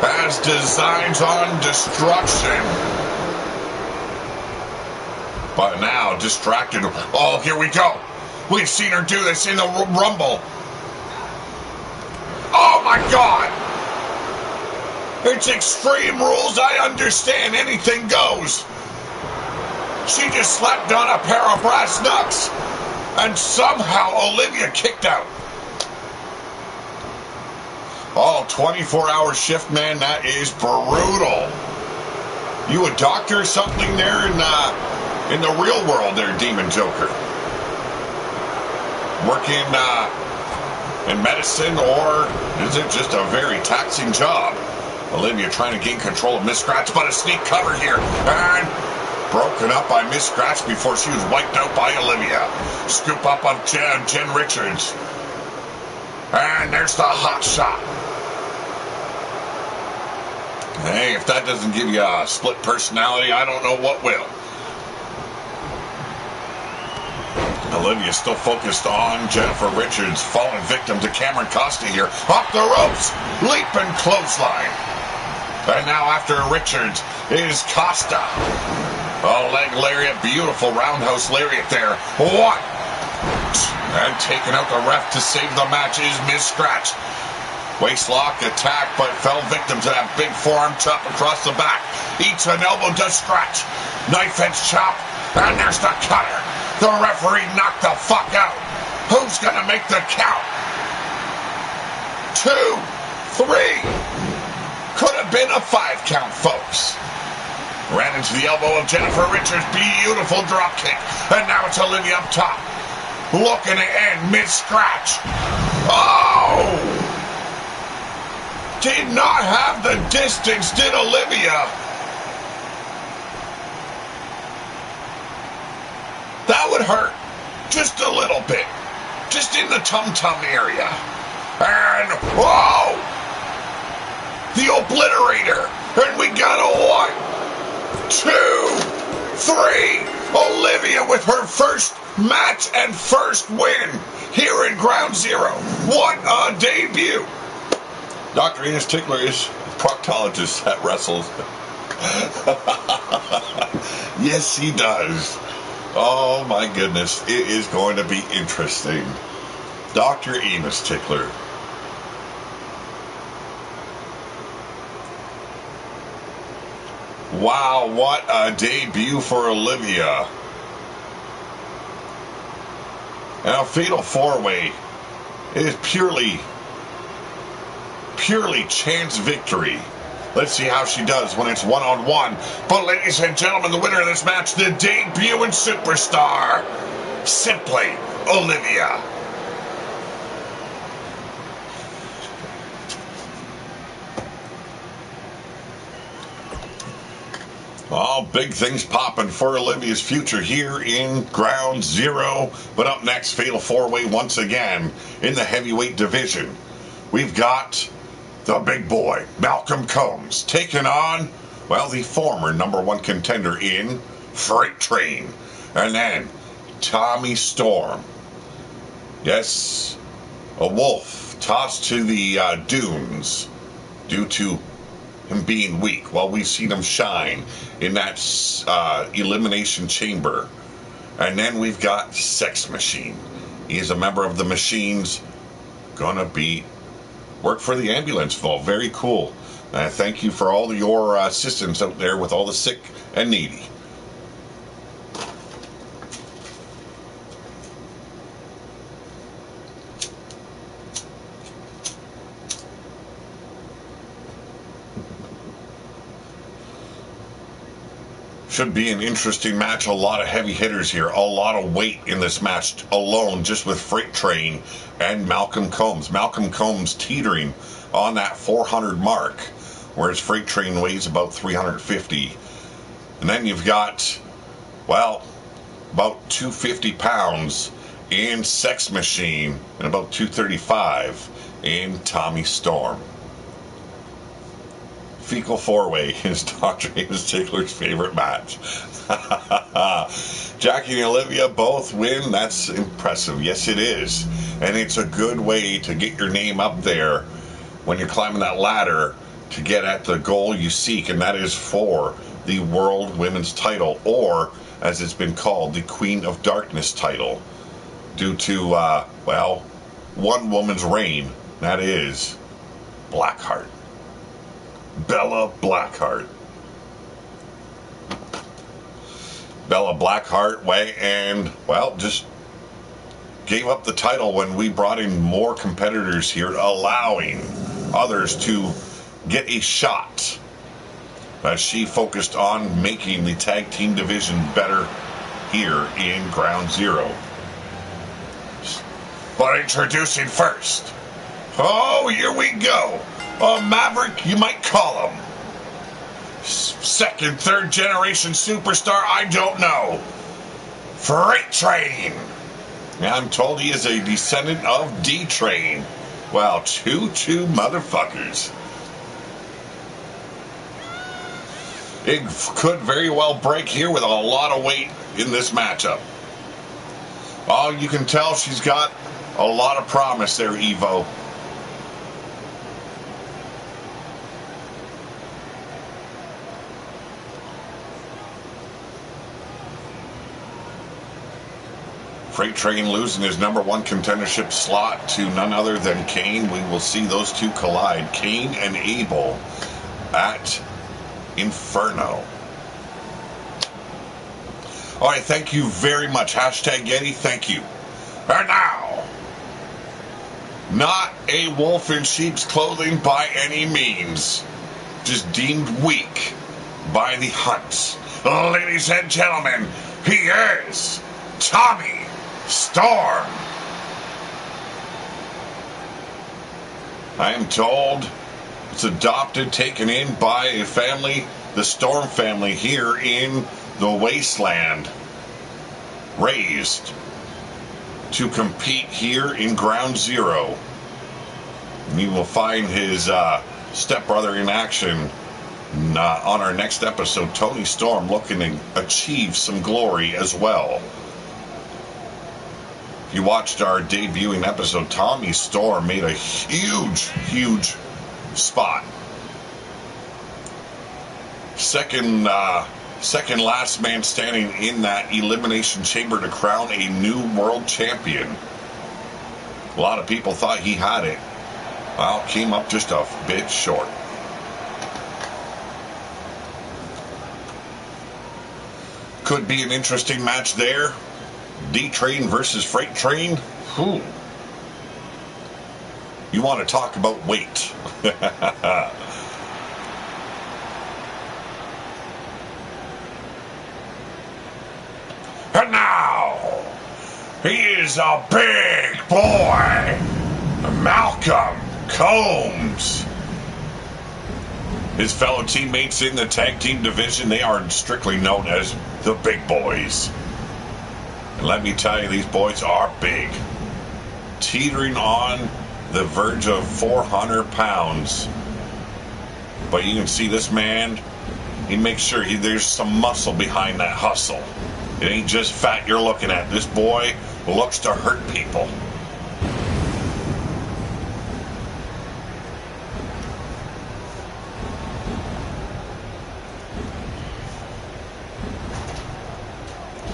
has designs on destruction. But now distracted. Oh, here we go. We've seen her do this in the Rumble. Oh my God. It's Extreme Rules. I understand. Anything goes. She just slapped on a pair of brass knucks. And somehow Olivia kicked out. Oh, 24-hour shift, man. That is brutal. You a doctor or something there in the real world there, Demon Joker? Working in medicine, or is it just a very taxing job? Olivia trying to gain control of Miss Scratch, but a sneak cover here. And broken up by Miss Scratch before she was wiped out by Olivia. Scoop up of Jen Richards. And there's the hot shot. Hey, if that doesn't give you a split personality, I don't know what will. Olivia's still focused on Jennifer Richards, falling victim to Cameron Costa here. Off the ropes, leaping clothesline. And now after Richards is Costa. Oh, leg lariat, beautiful roundhouse lariat there. One. And taking out the ref to save the match is Miss Scratch. Waistlock attack, but fell victim to that big forearm chop across the back. Eats an elbow to Scratch. Knife edge chop, and there's the cutter. The referee knocked the fuck out. Who's gonna make the count? 2, 3. Could have been a 5 count, folks. Ran into the elbow of Jennifer Richards. Beautiful drop kick. And now it's Olivia up top. Looking to end Miss Scratch. Oh! Did not have the distance, did Olivia? That would hurt. Just a little bit. Just in the tum-tum area. And, whoa! The obliterator. And we got a 1, 2, 3. Olivia with her first match and first win here in Ground Zero. What a debut. Dr. Enos Tickler is proctologist that wrestles. Yes, he does. Oh, my goodness. It is going to be interesting. Dr. Enos Tickler. Wow, what a debut for Olivia. And a fatal 4-way is purely chance victory. Let's see how she does when it's one-on-one. But ladies and gentlemen, the winner of this match, the debuting superstar, simply Olivia. Oh, big things popping for Olivia's future here in Ground Zero. But up next, fatal 4-way once again in the heavyweight division. We've got the big boy, Malcolm Combs, taking on, well, the former #1 contender in Freight Train. And then Tommy Storm. Yes, a wolf tossed to the dunes due to him being weak. Well, we've seen him shine in that elimination chamber. And then we've got Sex Machine. He is a member of the Machines. Gonna be work for the ambulance vault. Very cool. Thank you for all your assistance out there with all the sick and needy. Should be an interesting match. A lot of heavy hitters here. A lot of weight in this match alone, just with Freight Train and Malcolm Combs. Malcolm Combs teetering on that 400 mark, whereas Freight Train weighs about 350. And then you've got, well, about 250 pounds in Sex Machine and about 235 in Tommy Storm. Fecal four-way is Dr. Amos Ziggler's favorite match. Jackie and Olivia both win. That's impressive. Yes, it is. And it's a good way to get your name up there when you're climbing that ladder to get at the goal you seek, and that is for the World Women's title, or, as it's been called, the Queen of Darkness title, due to, well, one woman's reign. That is Blackheart. Bella Blackheart. Bella Blackheart, and, well, just gave up the title when we brought in more competitors here, allowing others to get a shot, as she focused on making the tag team division better here in Ground Zero. But introducing first, oh, here we go. A Maverick, you might call him. Second, third generation superstar, I don't know. Freight Train. I'm told he is a descendant of D-Train. Well, choo motherfuckers. It could very well break here with a lot of weight in this matchup. Oh, you can tell she's got a lot of promise there, Evo. Freight Train losing his number one contendership slot to none other than Kane. We will see those two collide. Kane and Abel at Inferno. All right, thank you very much. Hashtag Yeti, thank you. And now, not a wolf in sheep's clothing by any means, just deemed weak by the hunt. Ladies and gentlemen, he is Tommy Storm. I am told it's adopted, taken in by a family, the Storm family here in the Wasteland, raised to compete here in Ground Zero. And you will find his stepbrother in action on our next episode. Tony Storm looking to achieve some glory as well. If you watched our debuting episode, Tommy Storm made a huge spot. Second last man standing in that Elimination Chamber to crown a new world champion. A lot of people thought he had it. Well, came up just a bit short. Could be an interesting match there. D-Train versus Freight Train. Whew. You want to talk about weight. And now, he is a big boy, Malcolm Combs. His fellow teammates in the tag team division, they are strictly known as the Big Boys. And let me tell you, these boys are big. Teetering on the verge of 400 pounds. But you can see this man, he makes sure there's some muscle behind that hustle. It ain't just fat you're looking at. This boy looks to hurt people.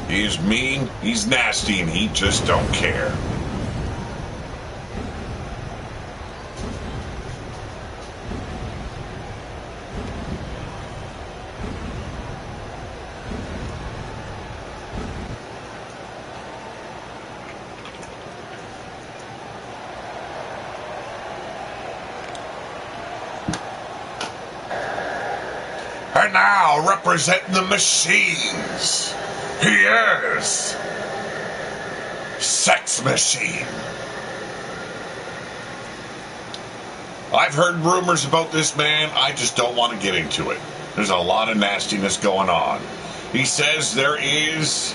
He's mean, he's nasty, and he just don't care. And now, representing the machines. He is Sex Machine. I've heard rumors about this man. I just don't want to get into it. There's a lot of nastiness going on. He says there is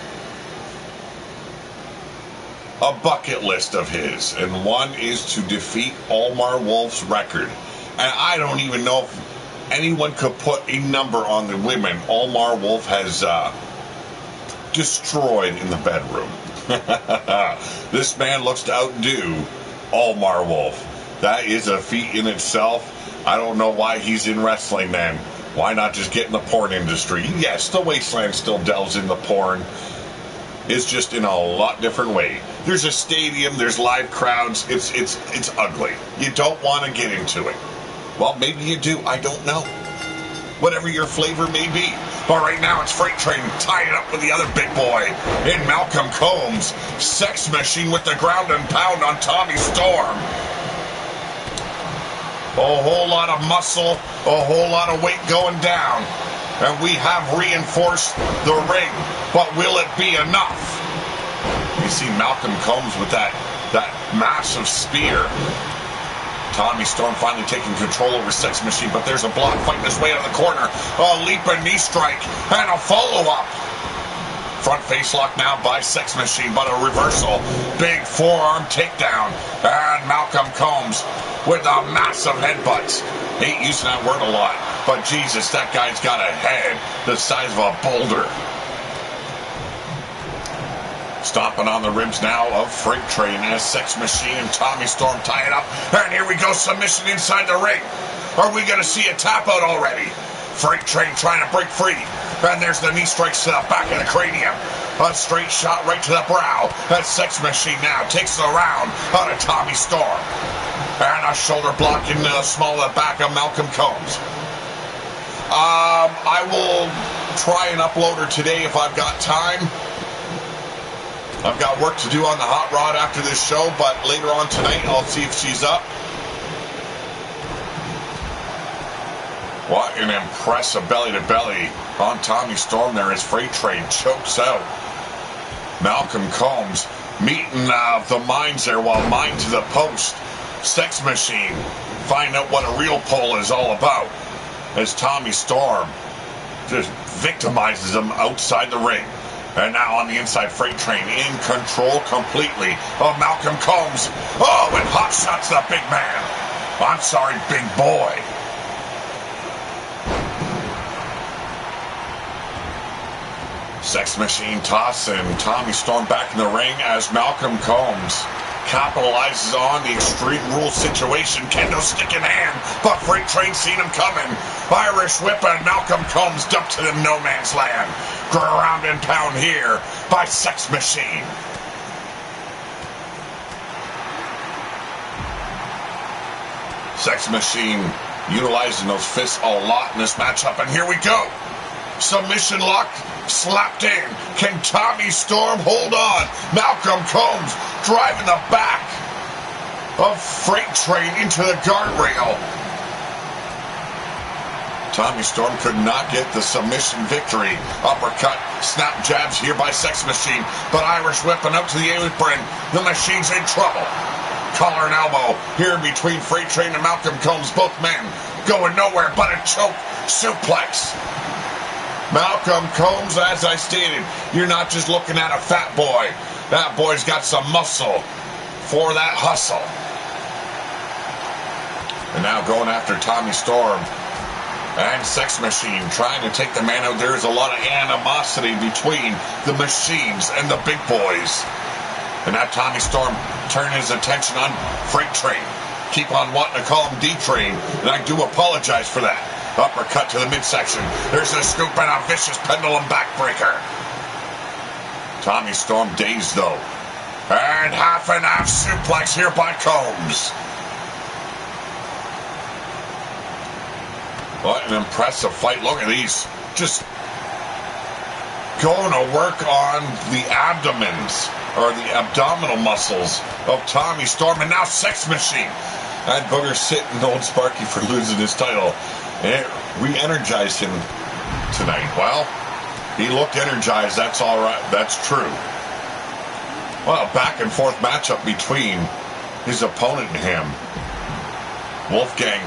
a bucket list of his, and one is to defeat Omar Wolf's record. And I don't even know if anyone could put a number on the women Omar Wolf has destroyed in the bedroom. This man looks to outdo Omar Wolf. That is a feat in itself. I don't know why he's in wrestling then. Why not just get in the porn industry? Yes, the Wasteland still delves into porn. It's just in a lot different way. There's a stadium, there's live crowds. It's ugly. You don't want to get into it. Well, maybe you do. I don't know. Whatever your flavor may be. But right now it's Freight Train tied up with the other big boy in Malcolm Combs. Sex Machine with the ground and pound on Tommy Storm. A whole lot of muscle, a whole lot of weight going down. And we have reinforced the ring. But will it be enough? You see Malcolm Combs with that massive spear. Tommy Storm finally taking control over Sex Machine, but there's a block fighting his way out of the corner. A leaping knee strike and a follow-up. Front face lock now by Sex Machine, but a reversal. Big forearm takedown. And Malcolm Combs with a massive headbutt. Ain't using that word a lot, but Jesus, that guy's got a head the size of a boulder. Stomping on the ribs now of Freight Train as Sex Machine and Tommy Storm tie it up. And here we go, submission inside the ring. Are we going to see a tap out already? Freight Train trying to break free. And there's the knee strikes to the back of the cranium. A straight shot right to the brow. That Sex Machine now takes the round out of Tommy Storm. And a shoulder block in the small of the back of Malcolm Combs. I will try and upload her today if I've got time. I've got work to do on the hot rod after this show, but later on tonight I'll see if she's up. What an impressive belly-to-belly on Tommy Storm there as Freight Train chokes out Malcolm Combs. Meeting the minds there while mine to the post. Sex Machine find out what a real pull is all about as Tommy Storm just victimizes him outside the ring. And now on the inside, Freight Train in control completely of Malcolm Combs. Oh, and hot shots the big man. I'm sorry, big boy. Sex Machine tossing Tommy Storm back in the ring as Malcolm Combs capitalizes on the Extreme Rules situation. Kendo stick in hand, but Freight Train seen him coming. Irish whip and Malcolm Combs dumped to the no man's land. Ground and pound here by Sex Machine. Sex Machine utilizing those fists a lot in this matchup, and here we go. Submission lock slapped in. Can Tommy Storm hold on? Malcolm Combs driving the back of Freight Train into the guardrail. Tommy Storm could not get the submission victory. Uppercut, snap jabs here by Sex Machine, but Irish whipping up to the apron. The Machine's in trouble. Collar and elbow here between Freight Train and Malcolm Combs. Both men going nowhere but a choke suplex. Malcolm Combs, as I stated, you're not just looking at a fat boy. That boy's got some muscle for that hustle. And now going after Tommy Storm and Sex Machine, trying to take the man out. There's a lot of animosity between the Machines and the big boys. And now Tommy Storm turning his attention on Freight Train. Keep on wanting to call him D-Train, and I do apologize for that. Uppercut to the midsection. There's a scoop and a vicious pendulum backbreaker. Tommy Storm dazed though. And half and half suplex here by Combs. What an impressive fight. Look at these. Just going to work on the abdomens or the abdominal muscles of Tommy Storm. And now Sex Machine. That booger sitting old Sparky for losing his title. And it re-energized him tonight. Well, he looked energized. That's all right. That's true. Well, back and forth matchup between his opponent and him. Wolfgang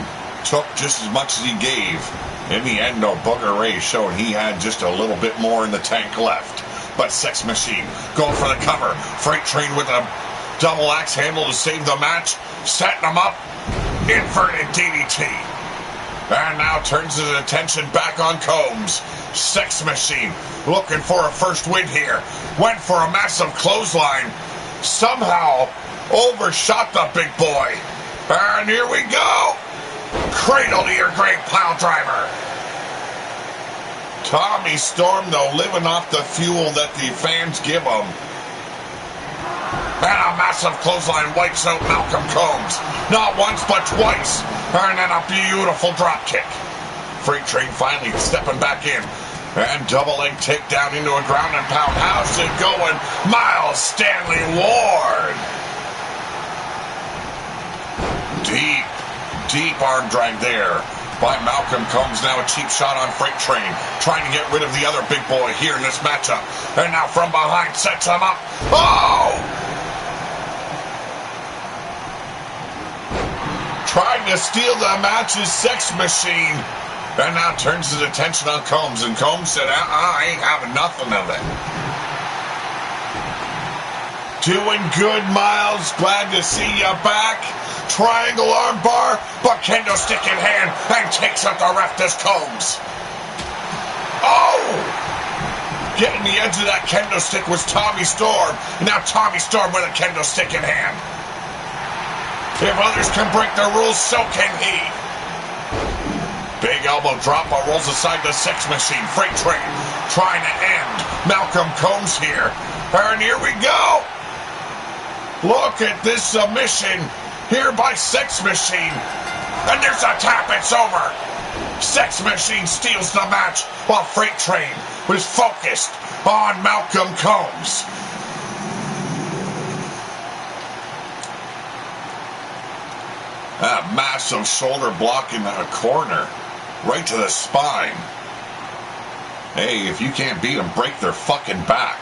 took just as much as he gave. In the end, though, Booger Ray showed he had just a little bit more in the tank left. But Sex Machine going for the cover. Freight Train with a double axe handle to save the match. Setting him up. Inverted DDT. And now turns his attention back on Combs. Sex Machine looking for a first win here. Went for a massive clothesline. Somehow overshot the big boy. And here we go. Cradle to your grave, pile driver. Tommy Storm, though, living off the fuel that the fans give him. And a massive clothesline wipes out Malcolm Combs. Not once, but twice. And then a beautiful drop kick. Freight Train finally stepping back in. And double leg takedown into a ground and pound. How's it going? Miles Stanley Ward. Deep arm drag there by Malcolm Combs. Now a cheap shot on Freight Train. Trying to get rid of the other big boy here in this matchup. And now from behind sets him up. Oh! Trying to steal the match is Sex Machine. And now turns his attention on Combs. And Combs said, I ain't having nothing of it. Doing good, Miles. Glad to see you back. Triangle armbar, but kendo stick in hand and takes out the ref as Combs. Oh! Getting the edge of that kendo stick was Tommy Storm. And now Tommy Storm with a kendo stick in hand. If others can break the rules, so can he. Big elbow drop, but rolls aside the Sex Machine. Freight Train trying to end Malcolm Combs here. And here we go. Look at this submission here by Sex Machine. And there's a tap, it's over. Sex Machine steals the match while Freight Train was focused on Malcolm Combs. A massive shoulder block in the corner. Right to the spine. Hey, if you can't beat them, break their fucking back.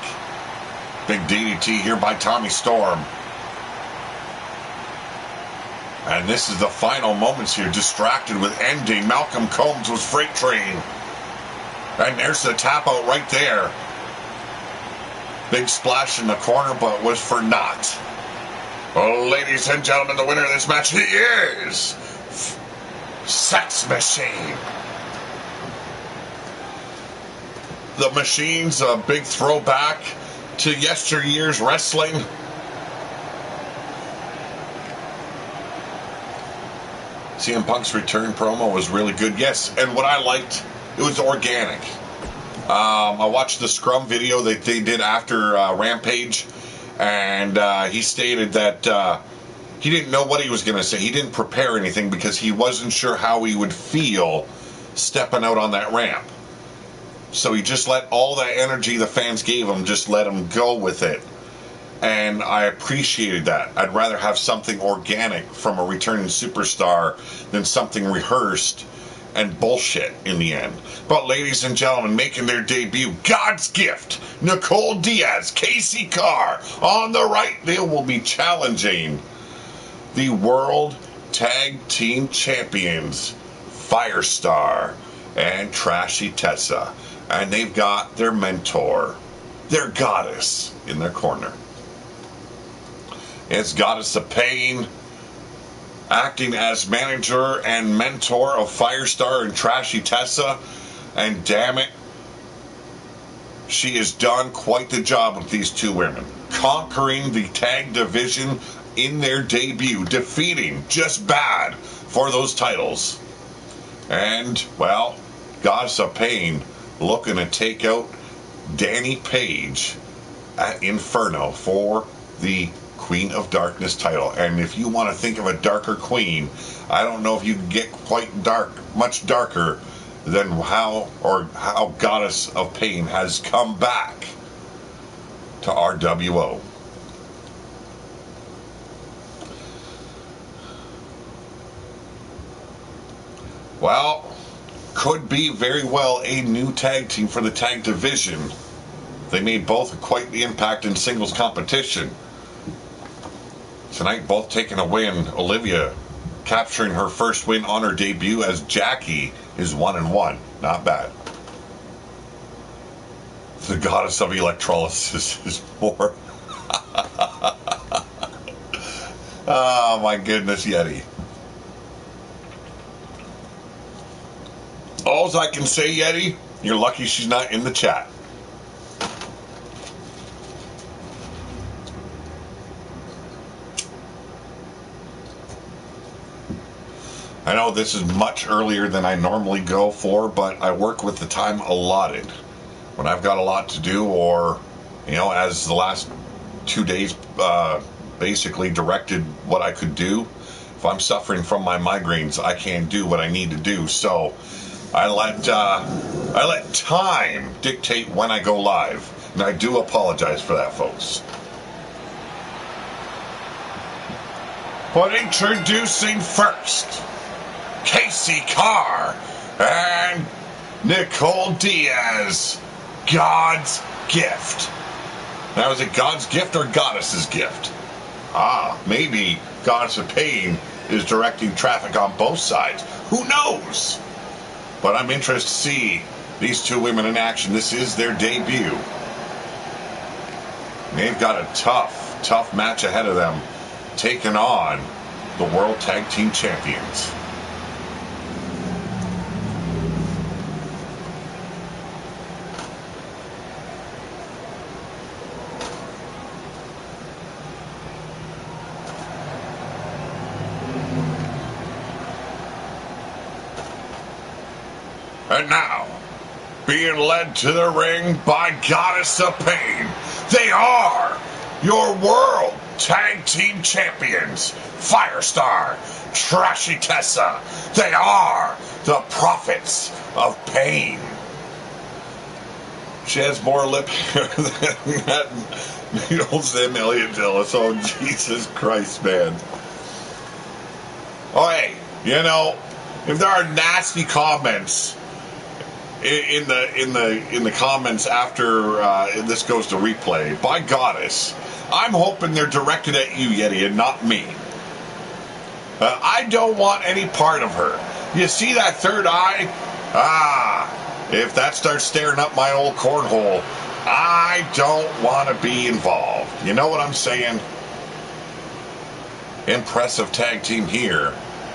Big DDT here by Tommy Storm. And this is the final moments here. Distracted with ending Malcolm Combs with Freight Train. And there's the tap out right there. Big splash in the corner, but was for naught. Well, ladies and gentlemen, the winner of this match, he is Sex Machine. The Machine's a big throwback to yesteryear's wrestling. CM Punk's return promo was really good. Yes, and what I liked, it was organic. I watched the Scrum video that they did after Rampage, and he stated that he didn't know what he was going to say. He didn't prepare anything because he wasn't sure how he would feel stepping out on that ramp. So he just let all that energy the fans gave him, just let him go with it. And I appreciated that. I'd rather have something organic from a returning superstar than something rehearsed and bullshit in the end. But ladies and gentlemen, making their debut, God's Gift, Nicole Diaz, Casey Carr. On the right, they will be challenging the World Tag Team Champions, Firestar and Trashy Tessa. And they've got their mentor, their goddess, in their corner. It's Goddess of Pain, acting as manager and mentor of Firestar and Trashy Tessa. And damn it, she has done quite the job with these two women. Conquering the tag division in their debut, defeating Just Bad for those titles. And, well, Goddess of Pain looking to take out Danny Page at Inferno for the Queen of Darkness title. And if you want to think of a darker queen, I don't know if you can get quite dark, much darker than how Goddess of Pain has come back to RWO. Well, could be very well a new tag team for the tag division. They made both quite the impact in singles competition. Tonight, both taking a win. Olivia capturing her first win on her debut as Jackie is 1-1. Not bad. The goddess of electrolysis is more. Oh my goodness, Yeti. All I can say, Yeti, you're lucky she's not in the chat. I know this is much earlier than I normally go for, but I work with the time allotted. When I've got a lot to do, or, as the last 2 days basically directed what I could do, if I'm suffering from my migraines, I can't do what I need to do. So I let time dictate when I go live, and I do apologize for that, folks. But introducing first, Casey Carr and Nicole Diaz, God's Gift. Now, is it God's gift or Goddess's gift? Maybe Goddess of Pain is directing traffic on both sides. Who knows? But I'm interested to see these two women in action. This is their debut. They've got a tough match ahead of them, taking on the World Tag Team Champions. And now, being led to the ring by Goddess of Pain, they are your World Tag Team Champions, Firestar, Trashy Tessa. They are the Prophets of Pain. She has more lip hair than that old Sam Elliott Dillis. Oh, Jesus Christ, man. Oh, hey, if there are nasty comments in the comments after this goes to replay by Goddess, I'm hoping they're directed at you, Yeti, and not me. I don't want any part of her. You see that third eye? If that starts staring up my old cornhole, I don't want to be involved. You know what I'm saying? Impressive tag team here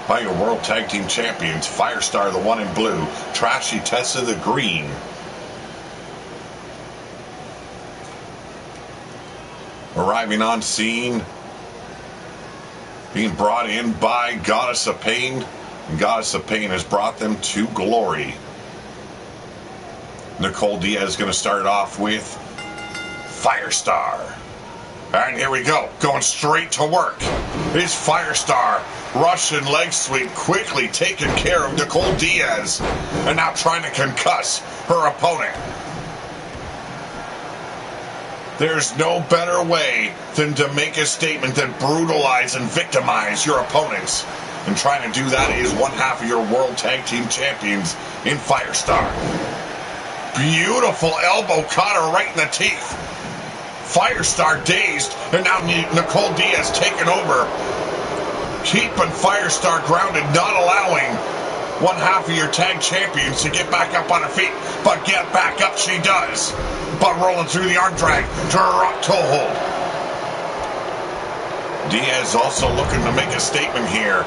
by your World Tag Team Champions, Firestar, the one in blue, Trashy Tessa, the green. Arriving on scene, being brought in by Goddess of Pain, and Goddess of Pain has brought them to glory. Nicole Diaz is going to start off with Firestar. And here we go, going straight to work. Is Firestar, Russian leg sweep, quickly taking care of Nicole Diaz, and now trying to concuss her opponent. There's no better way than to make a statement than brutalize and victimize your opponents. And trying to do that is one half of your World Tag Team Champions in Firestar. Beautiful elbow cutter right in the teeth. Firestar dazed, and now Nicole Diaz taking over. Keeping Firestar grounded, not allowing one half of your tag champions to get back up on her feet. But get back up she does. But rolling through the arm drag to her rock toe hold. Diaz also looking to make a statement here.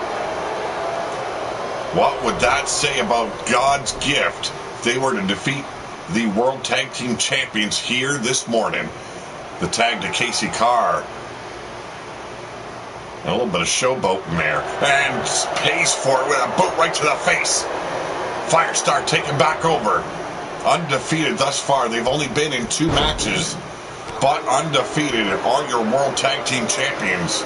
What would that say about God's Gift if they were to defeat the World Tag Team Champions here this morning? The tag to Casey Carr. And a little bit of showboat in there. And pays for it with a boot right to the face. Firestar taken back over. Undefeated thus far. They've only been in 2 matches. But undefeated are your World Tag Team Champions.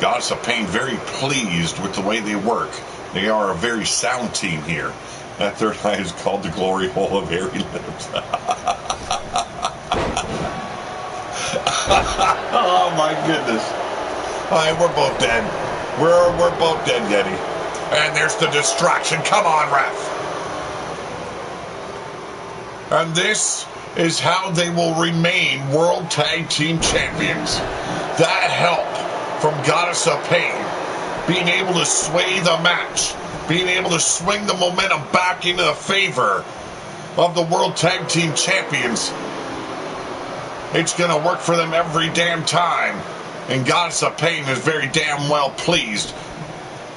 Goddess of Pain very pleased with the way they work. They are a very sound team here. That third eye is called the glory hole of hairy lips. Oh my goodness. Alright, we're both dead. We're both dead, Yeti. And there's the distraction. Come on, ref. And this is how they will remain World Tag Team Champions. That help from Goddess of Pain, being able to sway the match, being able to swing the momentum back into the favor of the World Tag Team Champions. It's going to work for them every damn time. And Goddess of Pain is very damn well pleased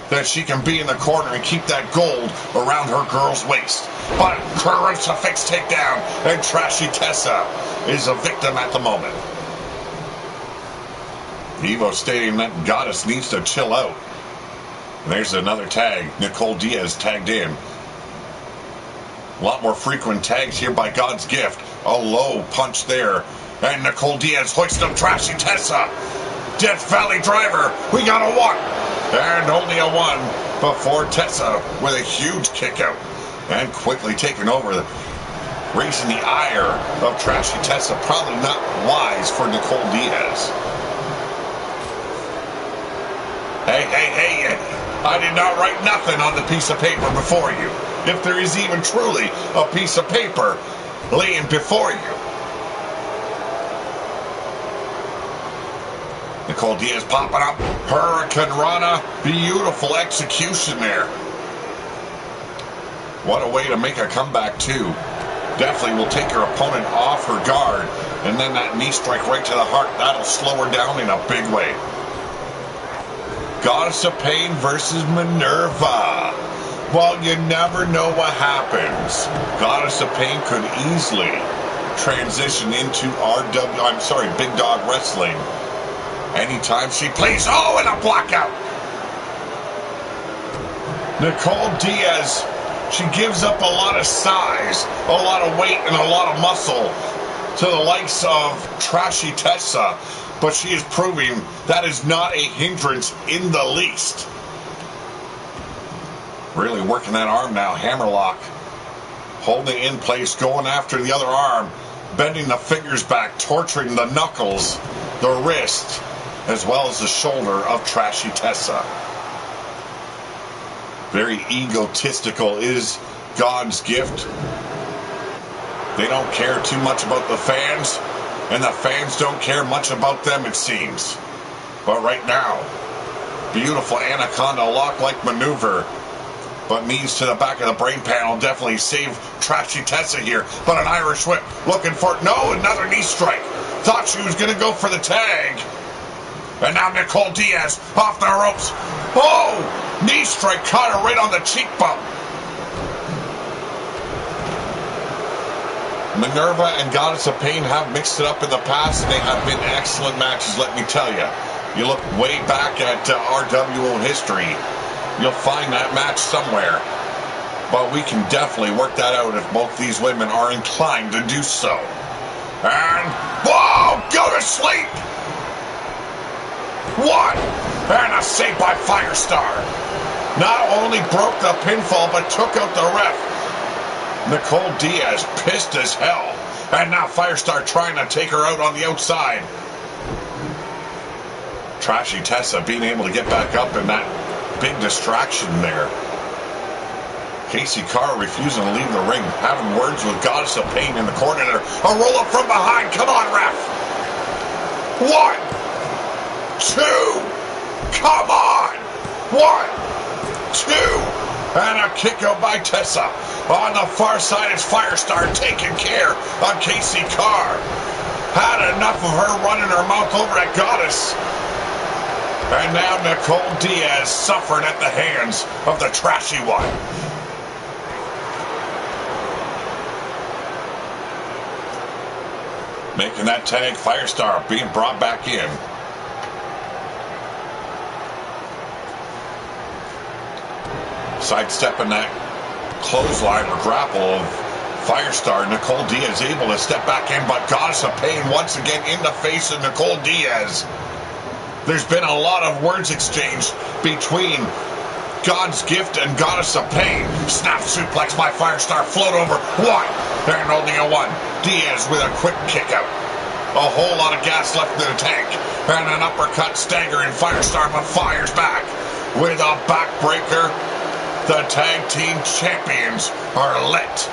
that she can be in the corner and keep that gold around her girl's waist. But crucifix takedown, and Trashy Tessa is a victim at the moment. Evo stating that Goddess needs to chill out. And there's another tag. Nicole Diaz tagged in. A lot more frequent tags here by God's Gift. A low punch there. And Nicole Diaz hoists up Trashy Tessa. Death Valley Driver. We got a 1. And only a 1 before Tessa with a huge kick out. And quickly taking over, raising the ire of Trashy Tessa. Probably not wise for Nicole Diaz. Hey, I did not write nothing on the piece of paper before you. If there is even truly a piece of paper laying before you. Nicole Diaz popping up. Hurricane Rana. Beautiful execution there. What a way to make a comeback, too. Definitely will take her opponent off her guard. And then that knee strike right to the heart. That'll slow her down in a big way. Goddess of Pain versus Minerva. Well, you never know what happens. Goddess of Pain could easily transition into Big Dog Wrestling. Anytime she plays, and a blackout. Nicole Diaz, she gives up a lot of size, a lot of weight, and a lot of muscle to the likes of Trashy Tessa, but she is proving that is not a hindrance in the least. Really working that arm now, hammerlock, holding it in place, going after the other arm, bending the fingers back, torturing the knuckles, the wrist, as well as the shoulder of Trashy Tessa. Very egotistical is God's Gift. They don't care too much about the fans, and the fans don't care much about them, it seems. But right now, beautiful anaconda lock-like maneuver, but knees to the back of the brain panel definitely save Trashy Tessa here. But an Irish whip, looking for another knee strike. Thought she was going to go for the tag. And now Nicole Diaz off the ropes. Oh! Knee strike caught her right on the cheekbone. Minerva and Goddess of Pain have mixed it up in the past, and they have been excellent matches, let me tell you. You look way back at RWO history, you'll find that match somewhere. But we can definitely work that out if both these women are inclined to do so. And, whoa! Go to sleep! 1, and a save by Firestar. Not only broke the pinfall, but took out the ref. Nicole Diaz pissed as hell. And now Firestar trying to take her out on the outside. Trashy Tessa being able to get back up in that big distraction there. Casey Carr refusing to leave the ring, having words with Goddess of Pain in the corner there. A roll up from behind. Come on, ref. 1, 2, come on! 1, 2, and a kick out by Tessa. On the far side is Firestar taking care of Casey Carr. Had enough of her running her mouth over at Goddess. And now Nicole Diaz suffering at the hands of the Trashy one. Making that tag, Firestar being brought back in. Sidestepping that clothesline or grapple of Firestar. Nicole Diaz able to step back in, but Goddess of Pain once again in the face of Nicole Diaz. There's been a lot of words exchanged between God's Gift and Goddess of Pain. Snap suplex by Firestar, float over. 1, and only a 1. Diaz with a quick kick out. A whole lot of gas left in the tank. And an uppercut staggering Firestar, but fires back with a backbreaker. The tag team champions are lit.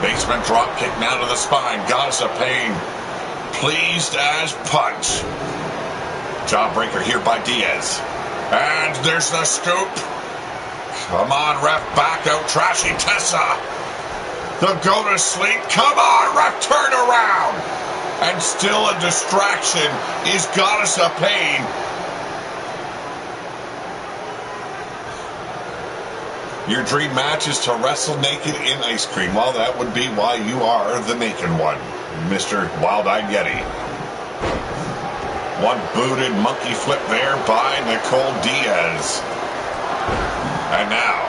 Basement drop kick now to the spine. Goddess of Pain. Pleased as punch. Jawbreaker here by Diaz. And there's the scoop. Come on, ref, back out. Trashy Tessa. The go to sleep. Come on, ref, turn around. And still a distraction is Goddess of Pain. Your dream match is to wrestle naked in ice cream. Well, that would be why you are the naked one, Mr. Wild-Eyed Yeti. One booted monkey flip there by Nicole Diaz. And now,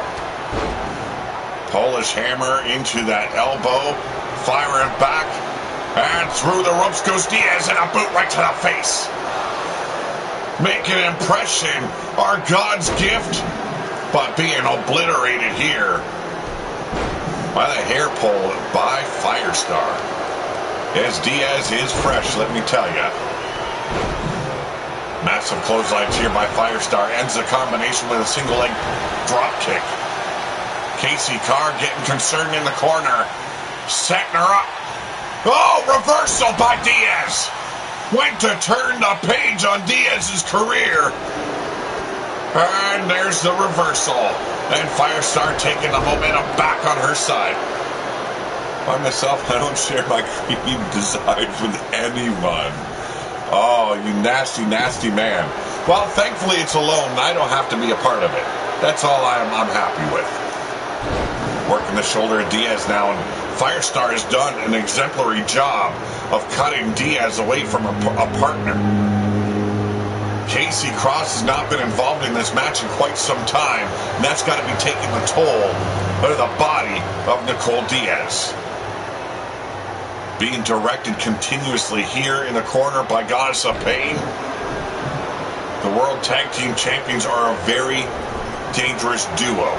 Polish hammer into that elbow, firing back, and through the ropes goes Diaz, and a boot right to the face. Make an impression, our God's gift, but being obliterated here by the hair pull by Firestar. As Diaz is fresh, let me tell you. Massive clotheslines here by Firestar. Ends the combination with a single leg drop kick. Casey Carr getting concerned in the corner. Setting her up. Oh, reversal by Diaz. Went to turn the page on Diaz's career. And there's the reversal. And Firestar taking the momentum back on her side. By myself, I don't share my cream designs with anyone. Oh, you nasty, nasty man. Well, thankfully it's alone, and I don't have to be a part of it. That's all I'm happy with. Working the shoulder of Diaz now, and Firestar has done an exemplary job of cutting Diaz away from a partner. Casey Cross has not been involved in this match in quite some time, and that's got to be taking the toll out of the body of Nicole Diaz. Being directed continuously here in the corner by Goddess of Pain. The World Tag Team Champions are a very dangerous duo.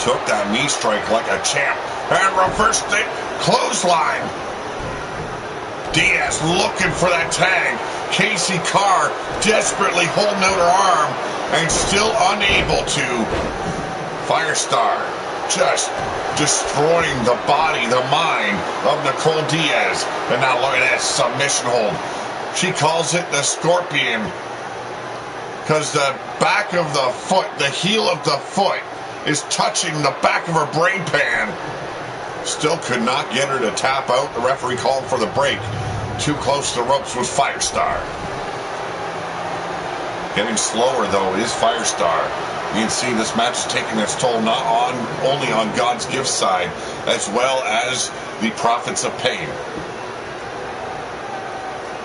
Took that knee strike like a champ and reversed it. Clothesline. Diaz looking for that tag. Casey Carr desperately holding out her arm and still unable to. Firestar just destroying the body, the mind of Nicole Diaz. And now look at that submission hold. She calls it the Scorpion because the back of the foot, the heel of the foot, is touching the back of her brain pan. Still could not get her to tap out. The referee called for the break. Too close to the ropes was Firestar. Getting slower, though, is Firestar. You can see this match is taking its toll not only on God's gift side, as well as the Prophets of Pain.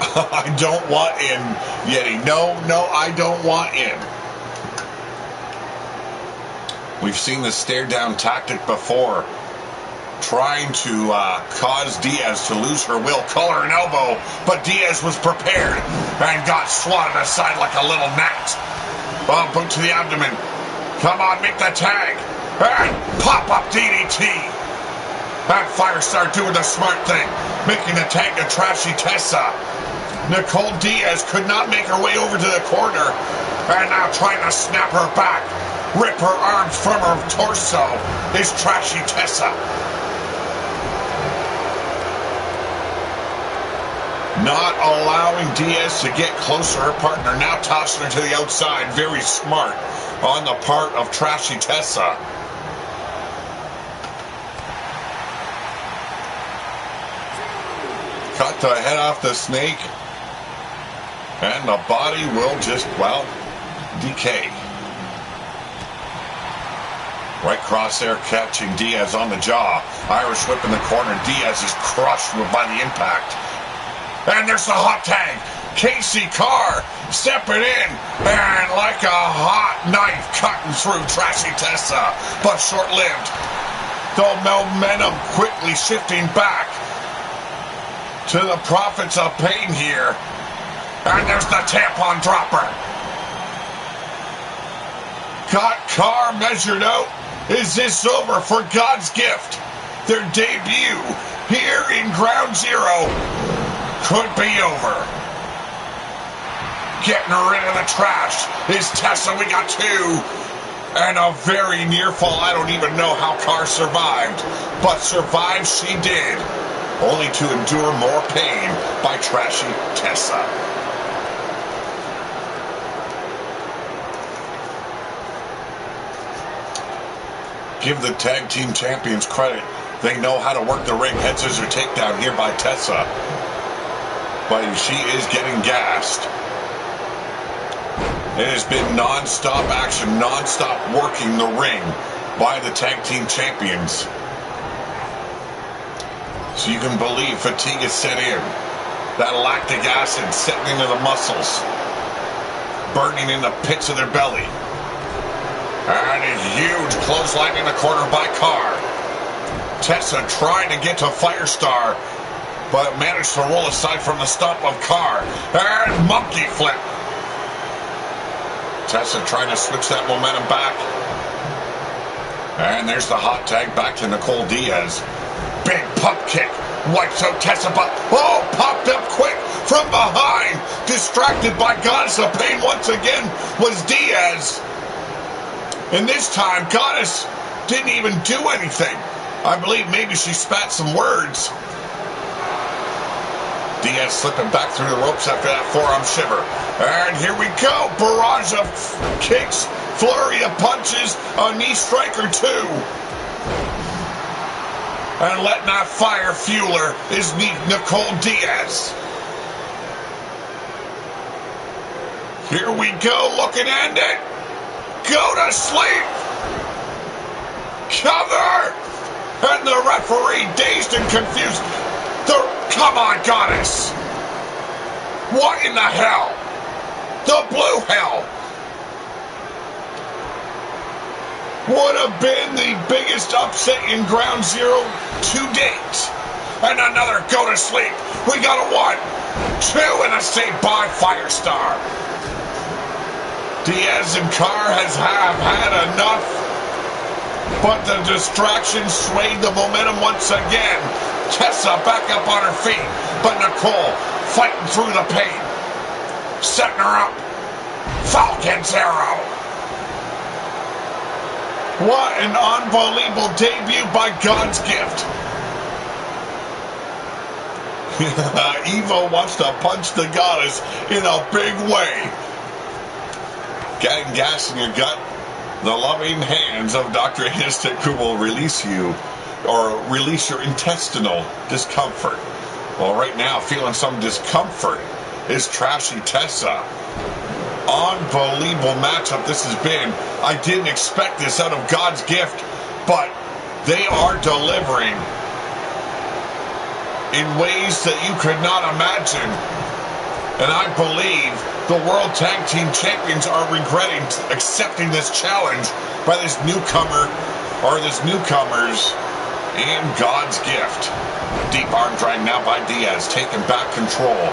I don't want in, Yeti. No, I don't want in. We've seen the stare-down tactic before, trying to cause Diaz to lose her will, collar and elbow, but Diaz was prepared and got swatted aside like a little gnat. Oh, boot to the abdomen. Come on, make the tag. And pop-up DDT. And Firestar doing the smart thing, making the tag to Trashy Tessa. Nicole Diaz could not make her way over to the corner, and now trying to snap her back. Rip her arms from her torso is Trashy Tessa. Not allowing Diaz to get closer to her partner. Now tossing her to the outside. Very smart on the part of Trashy Tessa. Cut the head off the snake. And the body will just, well, decay. Right crosshair catching Diaz on the jaw. Irish whip in the corner. Diaz is crushed by the impact. And there's the hot tag. Casey Carr stepping in. And like a hot knife cutting through Trashy Tessa. But short-lived. The momentum quickly shifting back to the Prophets of Pain here. And there's the tampon dropper. Got Carr measured out. Is this over for God's gift? Their debut here in Ground Zero could be over. Getting rid of the trash is Tessa. We got two. And a very near fall. I don't even know how Carr survived, but survive she did, only to endure more pain by Trashy Tessa. Give the tag team champions credit. They know how to work the ring. Head scissor takedown here by Tessa, but she is getting gassed. It has been non-stop action, non-stop working the ring by the tag team champions. So you can believe fatigue is set in. That lactic acid setting into the muscles, burning in the pits of their belly. And a huge clothesline in the corner by Carr. Tessa trying to get to Firestar, but managed to roll aside from the stomp of Carr. And monkey flip. Tessa trying to switch that momentum back. And there's the hot tag back to Nicole Diaz. Big pump kick. Wipes out Tessa, but popped up quick from behind. Distracted by Goddess of Pain once again was Diaz. And this time, Goddess didn't even do anything. I believe maybe she spat some words. Diaz slipping back through the ropes after that forearm shiver. And here we go. Barrage of kicks, flurry of punches, a knee striker too. And letting that fire fuel her is Nicole Diaz. Here we go, looking to end it. Go to sleep. Cover. And the referee, dazed and confused. Come on, Goddess. What in the hell? The blue hell. Would have been the biggest upset in Ground Zero to date. And another go to sleep. We got a 1, 2, and a save by Firestar. Diaz and Carr have had enough, but the distraction swayed the momentum once again. Tessa back up on her feet, but Nicole fighting through the pain. Setting her up. Falcon's Arrow. What an unbelievable debut by God's Gift. Evo wants to punch the Goddess in a big way. Getting gas in your gut, the loving hands of Dr. Anistic will release you, or release your intestinal discomfort. Well, right now, feeling some discomfort is Trashy Tessa. Unbelievable matchup this has been. I didn't expect this out of God's Gift, but they are delivering in ways that you could not imagine. And I believe the World Tag Team Champions are regretting accepting this challenge by this newcomer, or this newcomers, in God's Gift. Deep arm drag now by Diaz, taking back control.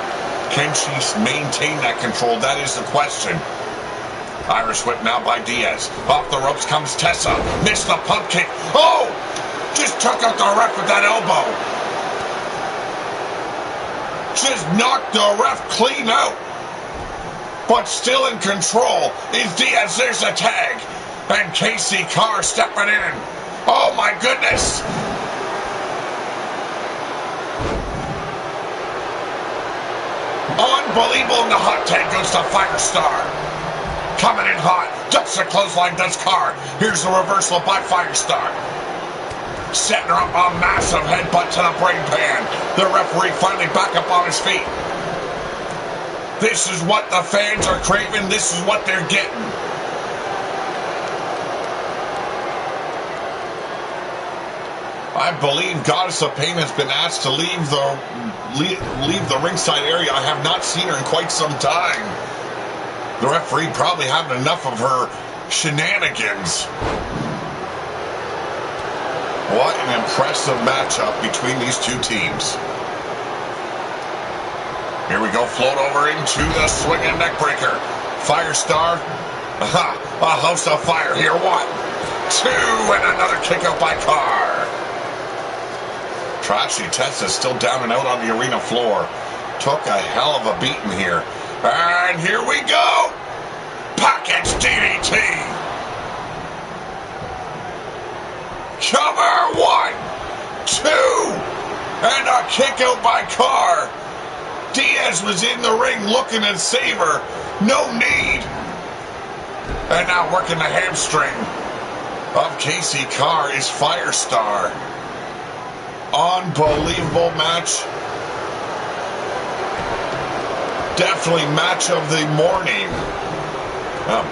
Can she maintain that control? That is the question. Irish whip now by Diaz. Off the ropes comes Tessa. Missed the pump kick. Oh! Just took out the ref with that elbow. Just knocked the ref clean out. But still in control is Diaz. There's a tag. And Casey Carr stepping in. Oh my goodness. Unbelievable, and the hot tag goes to Firestar. Coming in hot. Ducks the clothesline, does Carr. Here's the reversal by Firestar. Setting her up a massive headbutt to the brain pan. The referee finally back up on his feet. This is what the fans are craving. This is what they're getting. I believe Goddess of Pain has been asked to leave the ringside area. I have not seen her in quite some time. The referee probably having enough of her shenanigans. What an impressive matchup between these two teams. Here we go, float over into the swinging neckbreaker. Firestar, a house of fire here. 1, 2, and another kick out by Carr. Trashy Tessa still down and out on the arena floor. Took a hell of a beating here. And here we go. Package DDT. Cover! 1, 2, and a kick out by Carr. Diaz was in the ring looking to save her. No need. And now working the hamstring of Casey Carr is Firestar. Unbelievable match. Definitely match of the morning.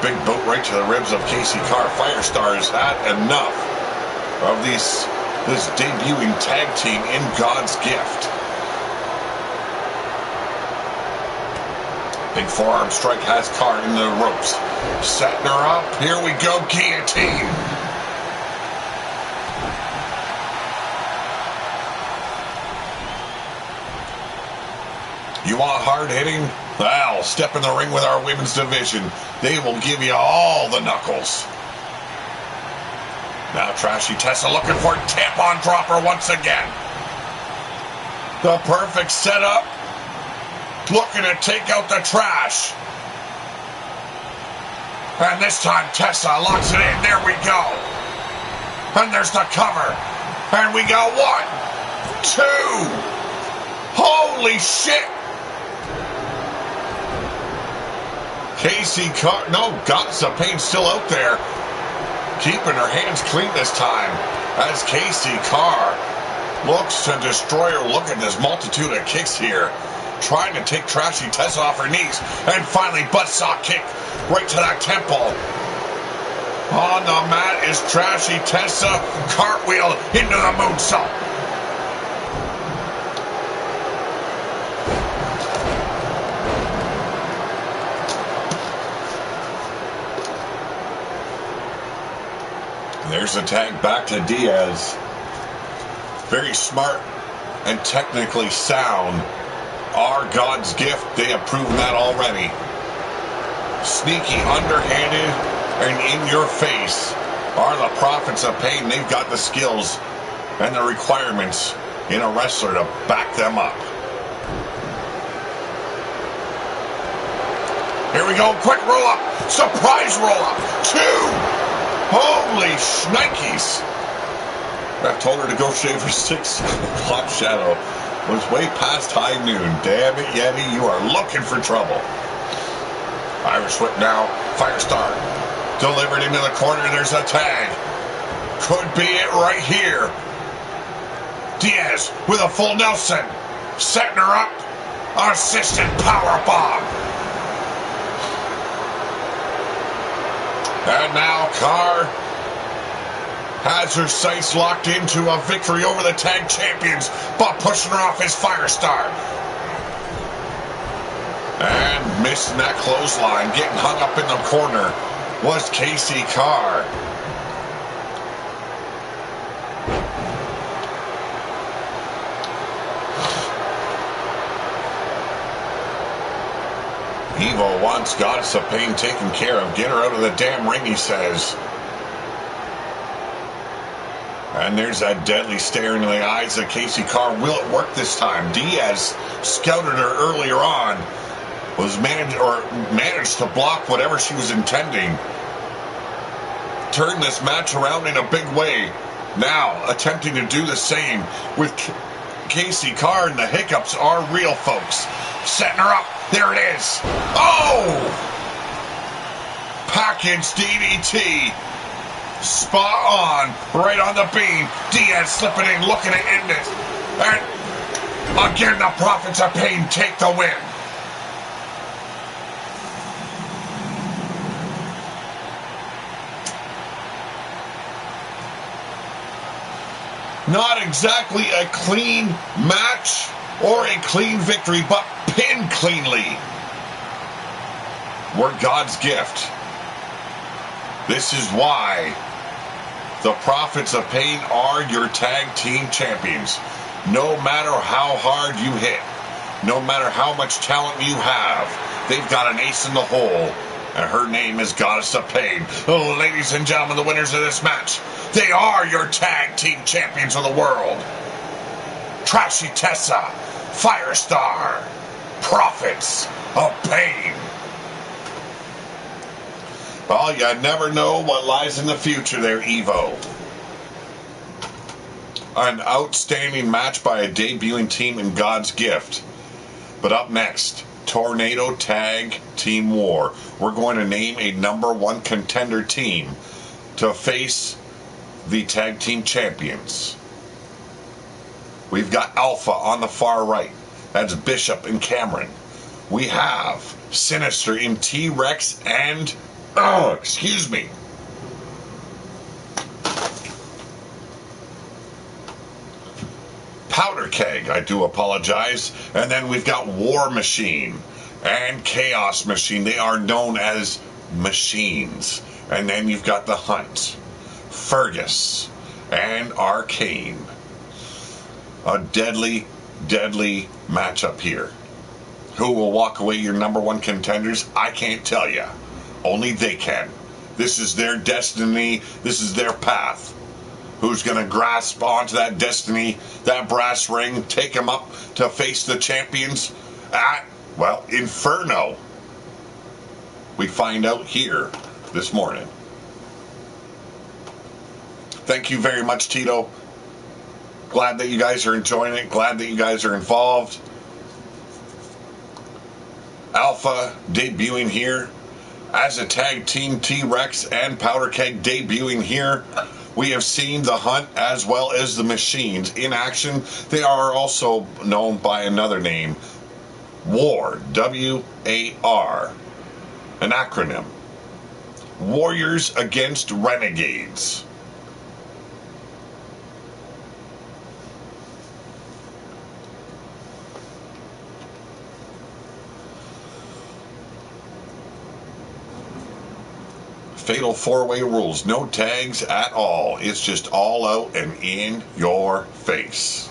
Big boot right to the ribs of Casey Carr. Firestar has had enough of this debuting tag team in God's gift. Big forearm strike has Carr in the ropes. Setting her up. Here we go. Guillotine. You want hard hitting? Well, step in the ring with our women's division. They will give you all the knuckles. Now Trashy Tessa looking for a tampon dropper once again. The perfect setup. Looking to take out the trash. And this time Tessa locks it in. There we go. And there's the cover. And we got 1, 2. Holy shit. Casey Carr, no, Goddess of Pain still out there. Keeping her hands clean this time. As Casey Carr looks to destroy her. Look at this multitude of kicks here. Trying to take Trashy Tessa off her knees. And finally, buttsaw kick right to that temple. On the mat is Trashy Tessa. Cartwheel into the moonsault. There's a tag back to Diaz. Very smart and technically sound. Our God's gift, they have proven that already. Sneaky, underhanded, and in your face are the Prophets of Pain. They've got the skills and the requirements in a wrestler to back them up. Here we go, quick roll up, surprise roll up, 2. Holy shnikes! I told her to go shave her 6 o'clock shadow. It was way past high noon. Damn it, Yeti, you are looking for trouble. Irish whip now. Firestar delivered into the corner. There's a tag. Could be it right here. Diaz with a full Nelson. Setting her up. Assisted powerbomb. And now Carr has her sights locked into a victory over the tag champions, but pushing her off his Firestar. And missing that clothesline, getting hung up in the corner, was Casey Carr. Evo wants Goddess of Pain taken care of. Get her out of the damn ring, he says. And there's that deadly stare into the eyes of Casey Carr. Will it work this time? Diaz scouted her earlier on. Managed to block whatever she was intending. Turned this match around in a big way. Now attempting to do the same with Casey Carr, and the hiccups are real, folks. Setting her up. There it is. Oh! Package DDT. Spot on. Right on the beam. Diaz slipping in, looking to end it. And again, the Prophets of Pain take the win. Not exactly a clean match or a clean victory, but pinned cleanly. We're God's gift. This is why the Prophets of Pain are your tag team champions. No matter how hard you hit, no matter how much talent you have, they've got an ace in the hole, and her name is Goddess of Pain. Oh, ladies and gentlemen, the winners of this match, they are your tag team champions of the world. Trashy Tessa, Firestar, Prophets of Pain. Well, you never know what lies in the future there, Evo. An outstanding match by a debuting team in God's gift. But up next, Tornado Tag Team War. We're going to name a number one contender team to face the tag team champions. We've got Alpha on the far right. That's Bishop and Cameron. We have Sinister in T-Rex and... excuse me. Powder Keg, I do apologize. And then we've got War Machine and Chaos Machine. They are known as machines. And then you've got the Hunt, Fergus, and Arcane. A deadly, deadly matchup here. Who will walk away your number one contenders? I can't tell you. Only they can. This is their destiny. This is their path. Who's going to grasp onto that destiny, that brass ring, take them up to face the champions at, well, Inferno? We find out here this morning. Thank you very much, Tito. Glad that you guys are enjoying it. Glad that you guys are involved. Alpha debuting here as a tag team. T-Rex and Powder Keg debuting here. We have seen the Hunt as well as the Machines in action. They are also known by another name, WAR, W-A-R, an acronym. Warriors Against Renegades. Fatal four-way rules. No tags at all. It's just all out and in your face.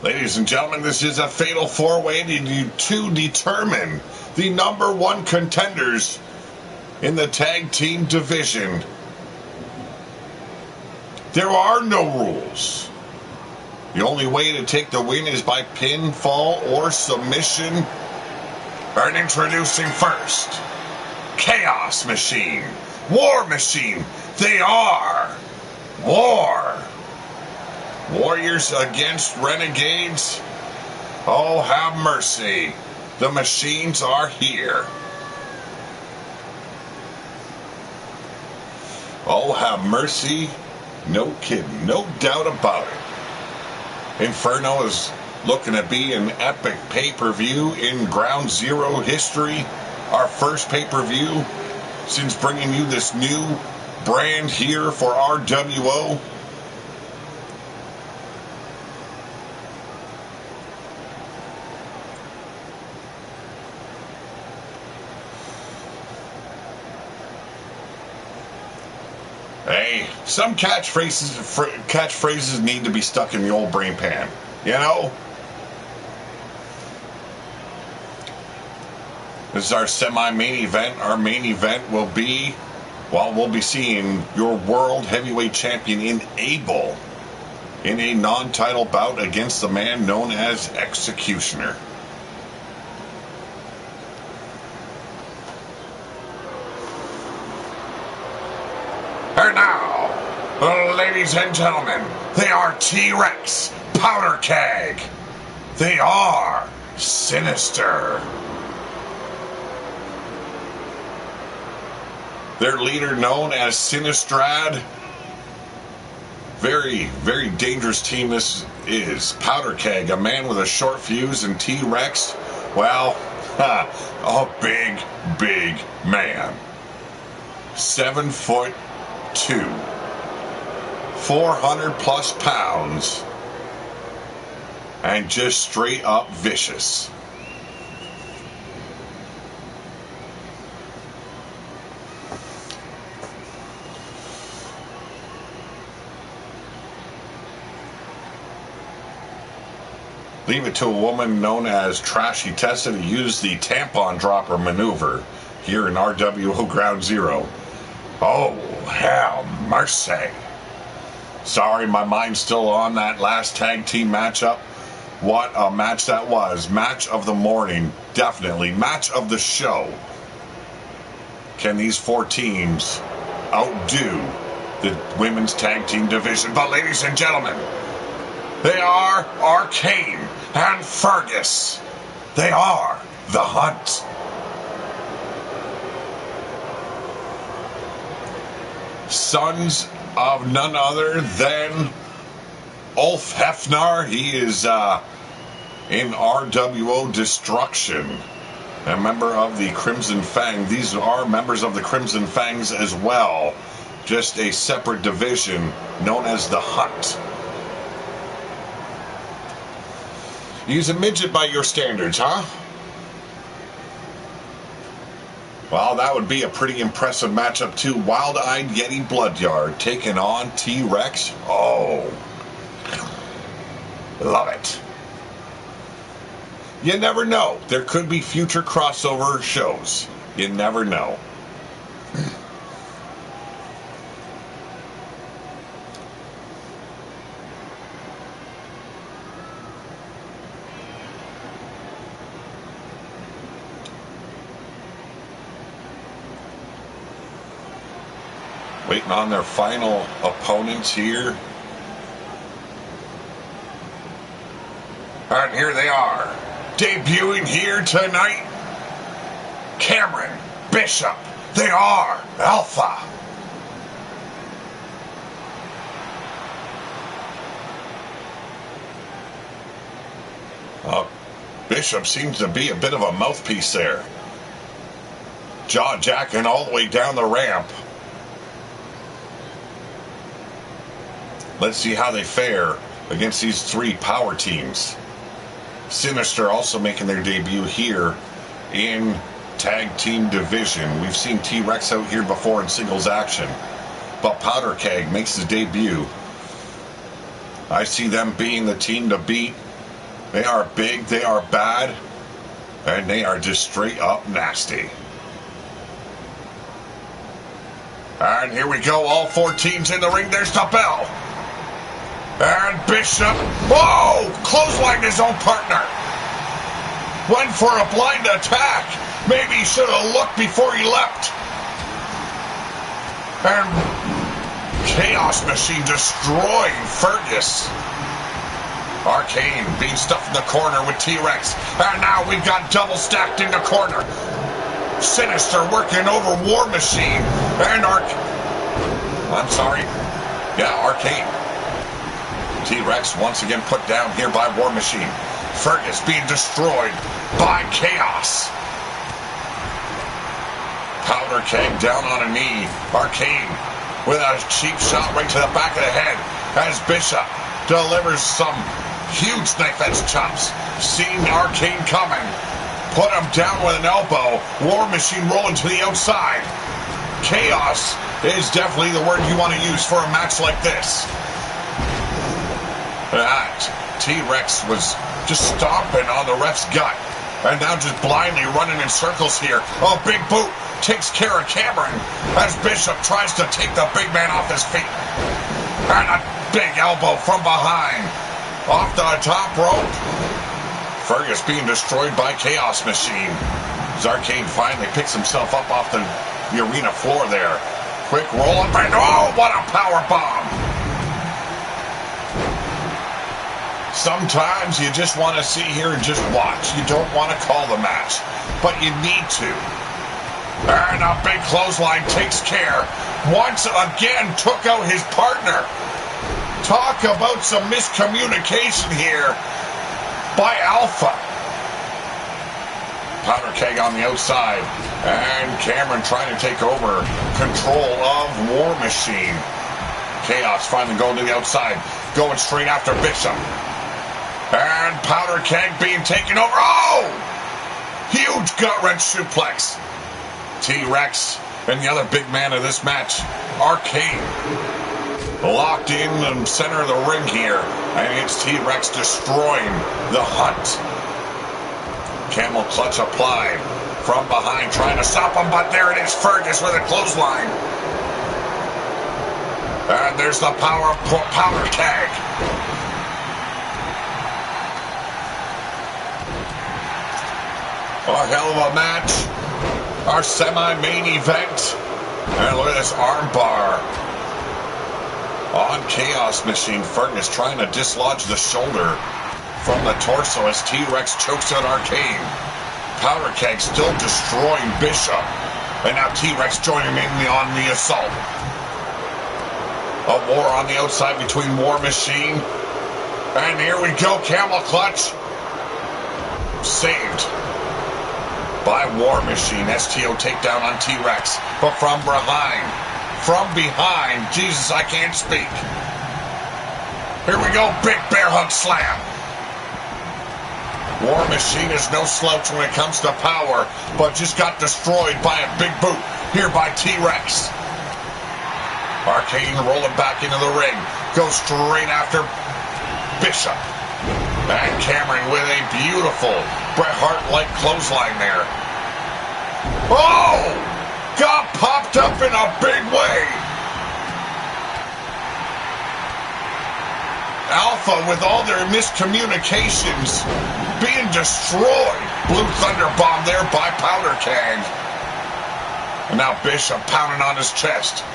Ladies and gentlemen, this is a fatal four-way to determine the number one contenders in the tag team division. There are no rules. The only way to take the win is by pinfall or submission. And introducing first, Chaos Machine, War Machine. They are War. Warriors against Renegades. Oh, have mercy. The Machines are here. Oh, have mercy. No kidding. No doubt about it. Inferno is looking to be an epic pay-per-view in Ground Zero history. Our first pay-per-view since bringing you this new brand here for RWO. Hey, some catchphrases need to be stuck in the old brain pan, you know? This is our semi-main event. Our main event will be, well, we'll be seeing your World Heavyweight Champion in Abel in a non-title bout against the man known as Executioner. And now, ladies and gentlemen, they are T-Rex, Powder Keg. They are Sinister. Their leader known as Sinistrad. Very, very dangerous team this is. Powder Keg, a man with a short fuse, and T-Rex, well, a big, big man. 7'2", 400 plus pounds, and just straight up vicious. Leave it to a woman known as Trashy Tessa to use the tampon dropper maneuver here in RWO Ground Zero. Oh, hell mercy. Sorry, my mind's still on that last tag team matchup. What a match that was. Match of the morning, definitely. Match of the show. Can these four teams outdo the women's tag team division? But ladies and gentlemen, they are Arcane and Fergus. They are the Hunt. Sons of none other than Ulf Hefner. He is in RWO Destruction, a member of the Crimson Fang. These are members of the Crimson Fangs as well, just a separate division known as the Hunt. He's a midget by your standards, huh? Well, that would be a pretty impressive matchup too. Wild-Eyed Yeti Bloodyard taking on T-Rex. Oh, love it. You never know. There could be future crossover shows. You never know. Waiting on their final opponents here. And here they are. Debuting here tonight, Cameron, Bishop. They are Alpha. Bishop seems to be a bit of a mouthpiece there. Jaw jacking all the way down the ramp. Let's see how they fare against these three power teams. Sinister also making their debut here in Tag Team Division. We've seen T-Rex out here before in singles action, but Powder Keg makes his debut. I see them being the team to beat. They are big, they are bad, and they are just straight up nasty. And here we go, all four teams in the ring. There's the bell. And Bishop, whoa, clotheslined his own partner. Went for a blind attack. Maybe he should have looked before he leapt. And Chaos Machine destroying Fergus. Arcane being stuffed in the corner with T-Rex. And now we've got double stacked in the corner. Sinister working over War Machine. And Arcane. T-Rex once again put down here by War Machine. Fergus being destroyed by Chaos. Powder Keg down on a knee. Arcane with a cheap shot right to the back of the head as Bishop delivers some huge knife-edge chops. Seeing Arcane coming. Put him down with an elbow. War Machine rolling to the outside. Chaos is definitely the word you want to use for a match like this. That T-Rex was just stomping on the ref's gut. And now just blindly running in circles here. Oh, big boot takes care of Cameron as Bishop tries to take the big man off his feet. And a big elbow from behind. Off the top rope. Fergus being destroyed by Chaos Machine. Arcane finally picks himself up off the arena floor there. Quick roll up and oh, what a power bomb. Sometimes you just want to sit here and just watch. You don't want to call the match, but you need to. And a big clothesline takes care. Once again took out his partner. Talk about some miscommunication here by Alpha. Powder Keg on the outside. And Cameron trying to take over control of War Machine. Chaos finally going to the outside. Going straight after Bishop. And Powder Keg being taken over. Oh! Huge gut-wrench suplex. T-Rex and the other big man of this match, Arcane. locked in the center of the ring here. And it's T-Rex destroying the Hunt. Camel clutch applied from behind, trying to stop him, but there it is, Fergus with a clothesline. And there's the power keg. A hell of a match. Our semi-main event. And look at this arm bar. On Chaos Machine, Fergus trying to dislodge the shoulder from the torso as T-Rex chokes out Arcane. Powder Keg still destroying Bishop. And now T-Rex joining in on the assault. A war on the outside between War Machine. And here we go, Camel Clutch. Saved by War Machine. STO takedown on T-Rex. But from behind, Jesus, I can't speak. Here we go, big bear hug slam. War Machine is no slouch when it comes to power, but just got destroyed by a big boot here by T-Rex. Arcane rolling back into the ring. Goes straight after Bishop. And Cameron with a beautiful Bret Hart-like clothesline there. Oh! Got popped up in a big way. Alpha, with all their miscommunications, being destroyed. Blue Thunder Bomb there by Powder Keg. And now Bishop pounding on his chest.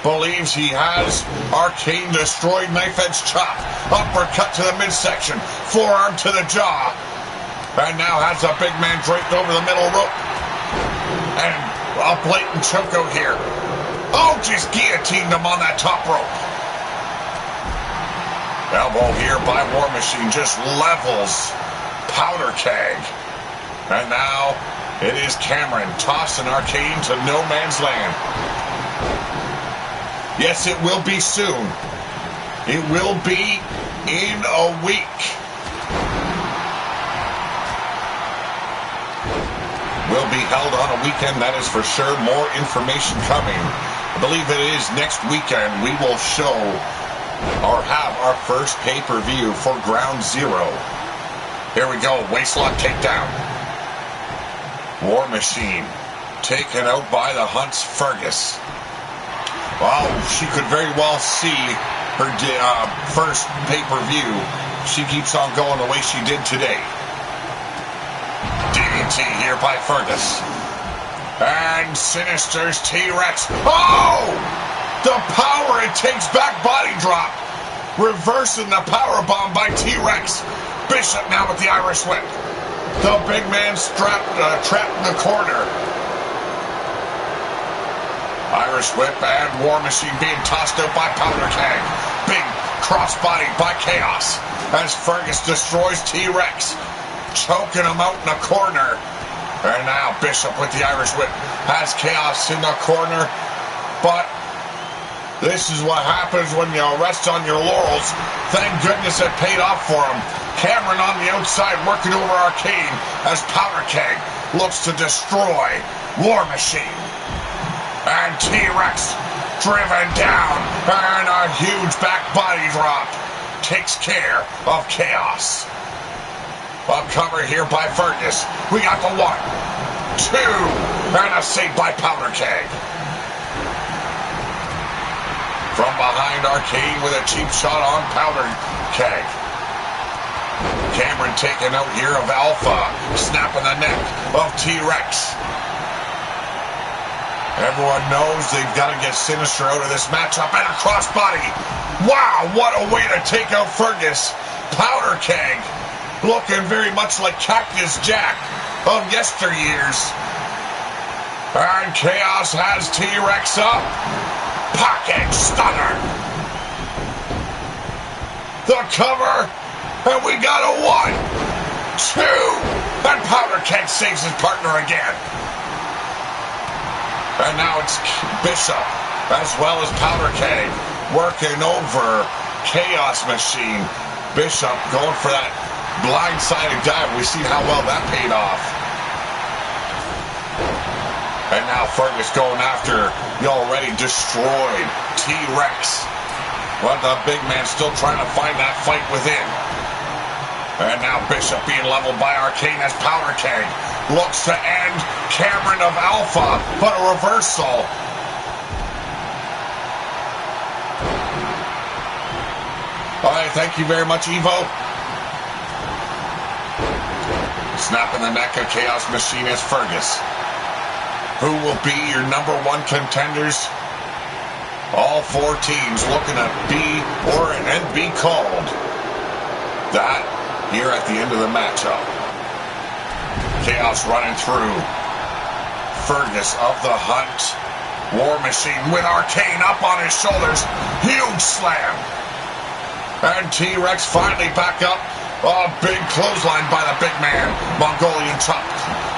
Believes he has Arcane destroyed. Knife edge chop. Uppercut to the midsection. Forearm to the jaw. And now has a big man draped over the middle rope. And a blatant chokeout here. Oh, just guillotined him on that top rope. Elbow here by War Machine. Just levels Powder Keg. And now it is Cameron tossing Arcane to no man's land. Yes, it will be soon. It will be in a week. Will be held on a weekend, that is for sure. More information coming. I believe it is next weekend. We will show or have our first pay-per-view for Ground Zero. Here we go, waistlock takedown. War Machine taken out by the Hunt's Fergus. Well, she could very well see her first pay-per-view. She keeps on going the way she did today. DDT here by Fergus. And Sinister's T-Rex. Oh! The power it takes back body drop. Reversing the power bomb by T-Rex. Bishop now with the Irish whip. The big man trapped in the corner. Irish whip and War Machine being tossed out by Powder Keg. Big crossbody by Chaos as Fergus destroys T-Rex. Choking him out in the corner. And now Bishop with the Irish whip has Chaos in the corner. But this is what happens when you rest on your laurels. Thank goodness it paid off for him. Cameron on the outside working over Arcane as Powder Keg looks to destroy War Machine. And T-Rex driven down. And a huge back body drop takes care of Chaos. A cover here by Fergus. We got the 1, 2, and a save by Powder Keg. From behind, Arcane with a cheap shot on Powder Keg. Cameron taking out here of Alpha, snapping the neck of T-Rex. Everyone knows they've got to get Sinister out of this matchup, and a crossbody. Wow, what a way to take out Fergus. Powder Keg looking very much like Cactus Jack of yesteryears. And Chaos has T-Rex up. Pocket stunner. The cover, and we got a 1, 2, and Powder Keg saves his partner again. And now it's Bishop, as well as Powder Keg, working over Chaos Machine. Bishop going for that blindsided dive. We see how well that paid off. And now Fergus going after the already destroyed T-Rex. But the big man still trying to find that fight within. And now Bishop being leveled by Arcane as Powder Keg looks to end Cameron of Alpha, but a reversal. All right, thank you very much, Evo. Snapping the neck of Chaos Machinist Fergus. Who will be your #1 contenders? All 4 teams looking to be and be called that here at the end of the matchup. Chaos running through. Fergus of the Hunt. War Machine with Arcane up on his shoulders. Huge slam. And T-Rex finally back up. A big clothesline by the big man. Mongolian chop.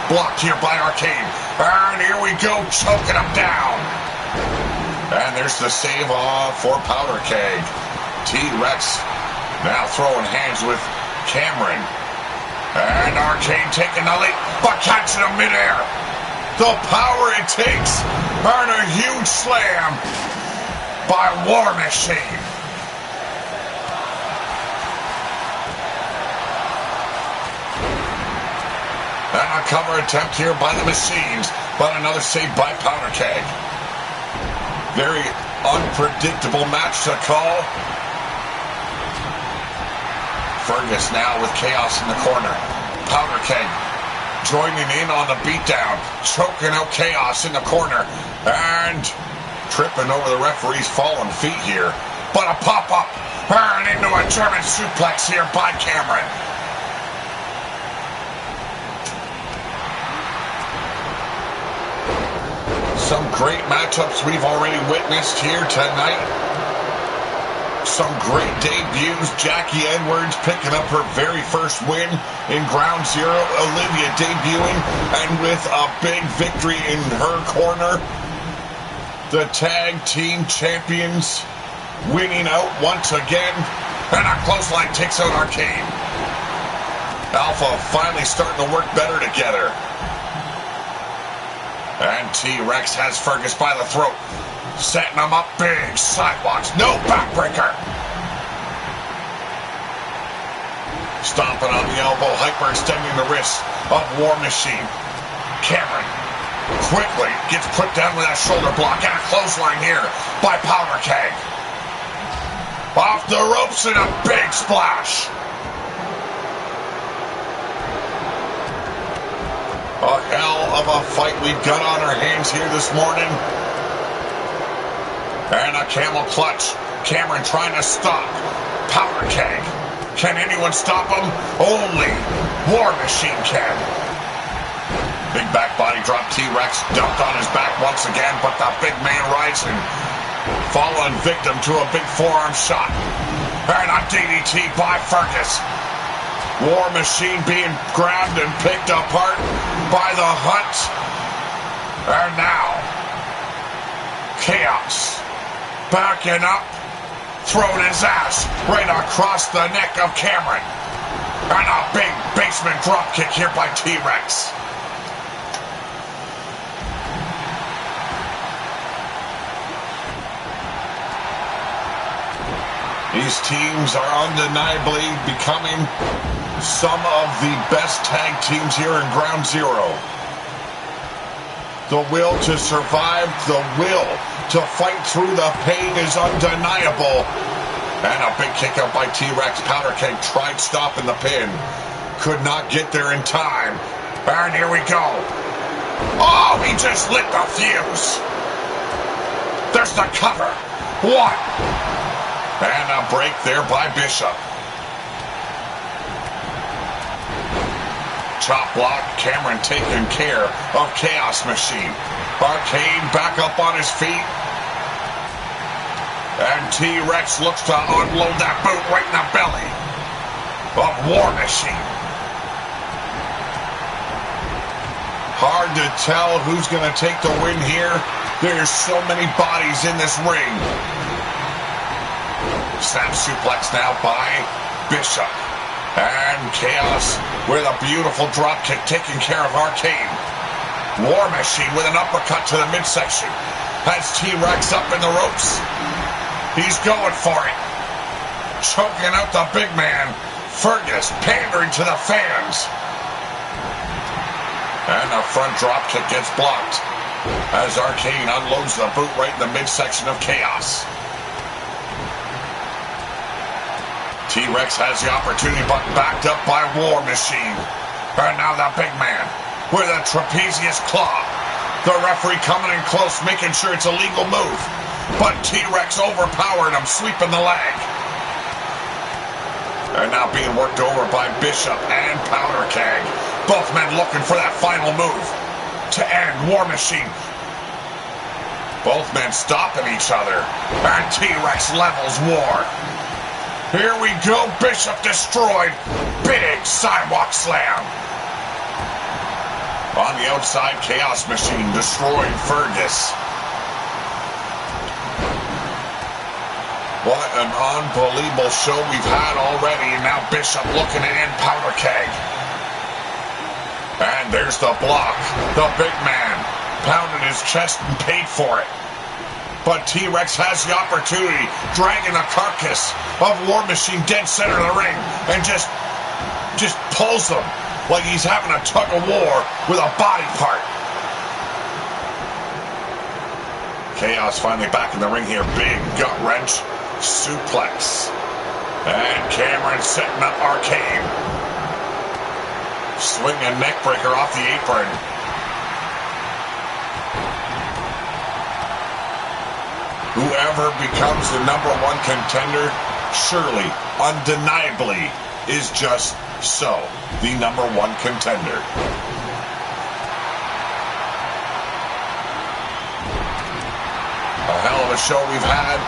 Blocked here by Arcane. And here we go, choking him down. And there's the save for Powder Keg. T-Rex now throwing hands with Cameron. And Arcane taking the lead, but catching him midair. The power it takes. And a huge slam by War Machine. And a cover attempt here by the Machines, but another save by Powder Keg. Very unpredictable match to call. Fergus now with Chaos in the corner. Powder Keg joining in on the beatdown, choking out Chaos in the corner, and tripping over the referee's fallen feet here. But a pop-up, and into a German suplex here by Cameron. Some great matchups we've already witnessed here tonight. Some great debuts. Jackie Edwards picking up her very first win in Ground Zero. Olivia debuting and with a big victory in her corner. The tag team champions winning out once again. And a clothesline takes out Arcane. Alpha finally starting to work better together. And T-Rex has Fergus by the throat. Setting him up big. Sidewalks. No backbreaker. Stomping on the elbow. Hyperextending the wrist of War Machine. Cameron quickly gets put down with that shoulder block. And a clothesline here by Powder Keg. Off the ropes and a big splash. A hell of a fight we've got on our hands here this morning. And a camel clutch. Cameron trying to stop Powder Keg. Can anyone stop him? Only War Machine can. Big back body drop. T-Rex dumped on his back once again, but the big man rising. Fallen victim to a big forearm shot. And a DDT by Fergus. War Machine being grabbed and picked apart by the Hunt. And now, Chaos backing up, throwing his ass right across the neck of Cameron. And a big basement dropkick here by T-Rex. These teams are undeniably becoming some of the best tag teams here in Ground Zero. The will to survive, the will to fight through the pain is undeniable. And a big kick out by T-Rex. Powder Keg tried stopping the pin. Could not get there in time. And here we go. Oh, he just lit the fuse. There's the cover. One. And a break there by Bishop. Chop block. Cameron taking care of Chaos Machine. Arcane back up on his feet. And T-Rex looks to unload that boot right in the belly of War Machine. Hard to tell who's going to take the win here. There's so many bodies in this ring. Snap suplex now by Bishop. And Chaos with a beautiful drop kick taking care of Arcane. War Machine with an uppercut to the midsection. Has T-Rex up in the ropes. He's going for it. Choking out the big man. Fergus pandering to the fans. And a front drop kick gets blocked as Arcane unloads the boot right in the midsection of Chaos. T-Rex has the opportunity, but backed up by War Machine. And now the big man with a trapezius claw. The referee coming in close, making sure it's a legal move. But T-Rex overpowered him, sweeping the leg. And now being worked over by Bishop and Powder Keg. Both men looking for that final move to end War Machine. Both men stopping each other. And T-Rex levels War. Here we go. Bishop destroyed. Big sidewalk slam. On the outside, Chaos Machine destroying Fergus. What an unbelievable show we've had already. And now Bishop looking to end Powder Keg. And there's the block. The big man pounded his chest and paid for it. But T-Rex has the opportunity, dragging the carcass of War Machine dead center of the ring and just pulls him like he's having a tug of war with a body part. Chaos finally back in the ring here. Big gut wrench suplex. And Cameron setting up Arcane. Swing a neck breaker off the apron. Whoever becomes the #1 contender, surely, undeniably, is just so the #1 contender. A hell of a show we've had.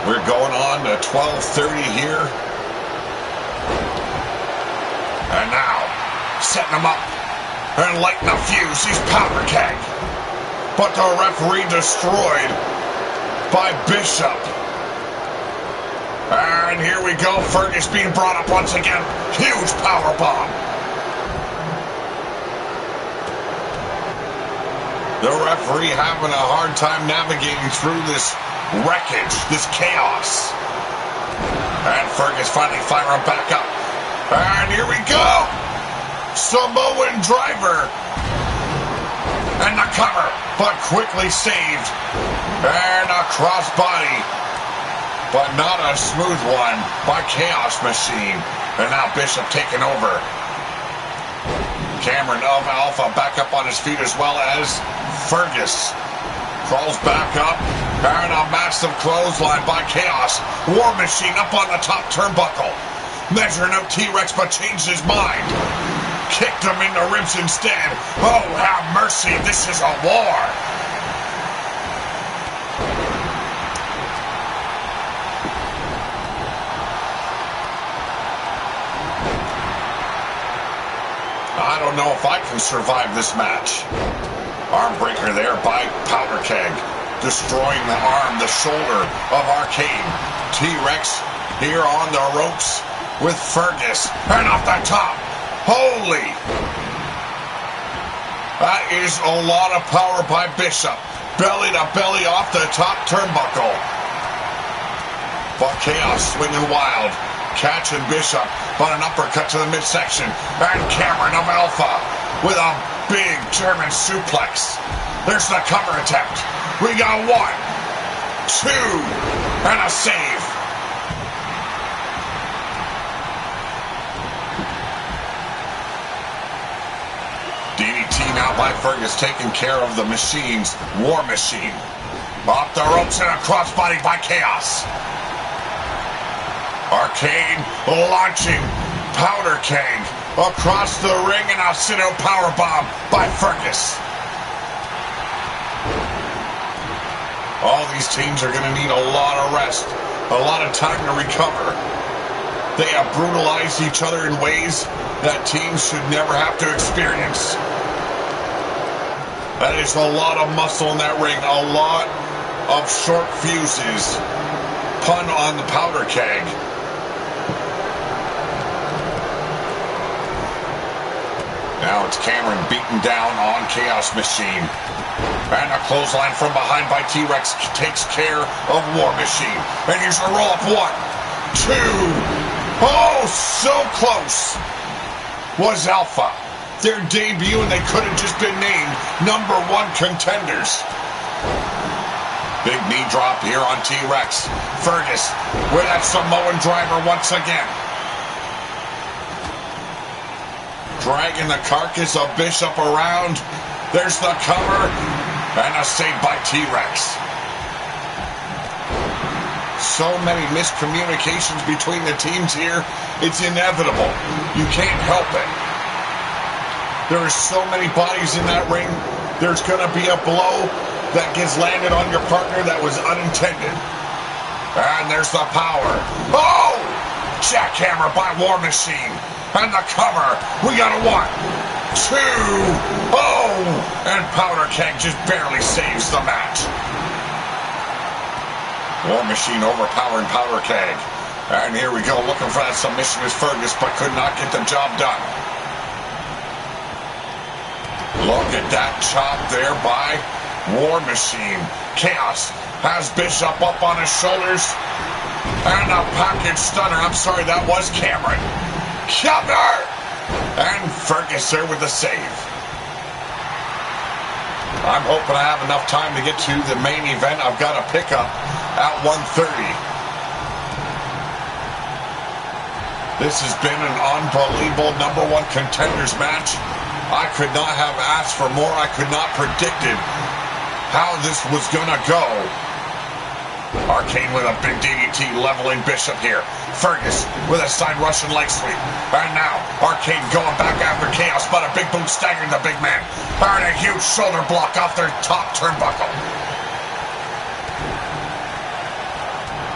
We're going on to 12:30 here. And now, setting him up and lighting a fuse. He's Powder Keg. But the referee destroyed by Bishop. And here we go. Fergus being brought up once again. Huge power bomb. The referee having a hard time navigating through this wreckage, this chaos. And Fergus finally firing back up. And here we go. Samoan driver. And the cover, but quickly saved. And a crossbody, but not a smooth one by Chaos Machine. And now Bishop taking over. Cameron of Alpha back up on his feet, as well as Fergus. Crawls back up. And a massive clothesline by Chaos. War Machine up on the top turnbuckle. Measuring out T-Rex, but changed his mind. Kicked him in the ribs instead. Oh, have mercy. This is a war. I don't know if I can survive this match. Arm breaker there by Powder Keg. Destroying the arm, the shoulder of Arcane. T-Rex here on the ropes with Fergus. And off the top. Holy! That is a lot of power by Bishop. Belly to belly off the top turnbuckle. But Chaos swinging wild. Catching Bishop, but an uppercut to the midsection. And Cameron of Alpha with a big German suplex. There's the cover attempt. We got 1, 2, and a save. DDT now by Fergus, taking care of the machines. War Machine. Off the ropes and a crossbody by Chaos. Arcane launching Powder Keg across the ring, and a sit-out powerbomb by Fergus. All these teams are going to need a lot of rest, a lot of time to recover. They have brutalized each other in ways that teams should never have to experience. That is a lot of muscle in that ring, a lot of short fuses. Pun on the Powder Keg. Now it's Cameron beaten down on Chaos Machine. And a clothesline from behind by T-Rex takes care of War Machine. And here's a roll-up. 1, 2. Oh, so close. Was Alpha. Their debut, and they could have just been named #1 contenders. Big knee drop here on T-Rex. Fergus with that Samoan driver once again. Dragging the carcass of Bishop around. There's the cover. And a save by T-Rex. So many miscommunications between the teams here. It's inevitable. You can't help it. There are so many bodies in that ring. There's going to be a blow that gets landed on your partner that was unintended. And there's the power. Oh! Jackhammer by War Machine. And the cover. We got a 1, 2. Oh! And Powder Keg just barely saves the match. War Machine overpowering Powder Keg. And here we go. Looking for that submission is Fergus, but could not get the job done. Look at that chop there by War Machine. Chaos has Bishop up on his shoulders. And a package stunner. I'm sorry, that was Cameron. Cover! And Fergus there with the save. I'm hoping I have enough time to get to the main event. I've got a pickup at 1:30. This has been an unbelievable #1 contenders match. I could not have asked for more. I could not predicted how this was going to go. Arcane with a big DDT leveling Bishop here. Fergus with a side Russian leg sweep. And now Arcane going back after Chaos, but a big boot staggering the big man. And a huge shoulder block off their top turnbuckle.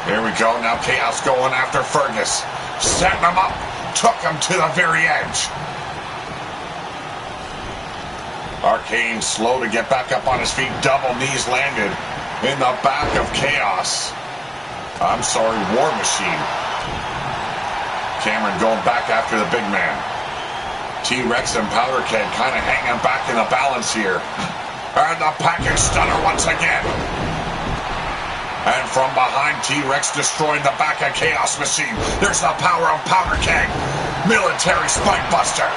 Here we go. Now Chaos going after Fergus. Setting him up. Took him to the very edge. Arcane slow to get back up on his feet. Double knees landed in the back of Chaos. I'm sorry, War Machine. Cameron going back after the big man. T-Rex and Powder Keg kind of hanging back in the balance here. And the package stunner once again. And from behind, T-Rex destroying the back of Chaos Machine. There's the power of Powder Keg. Military spine buster.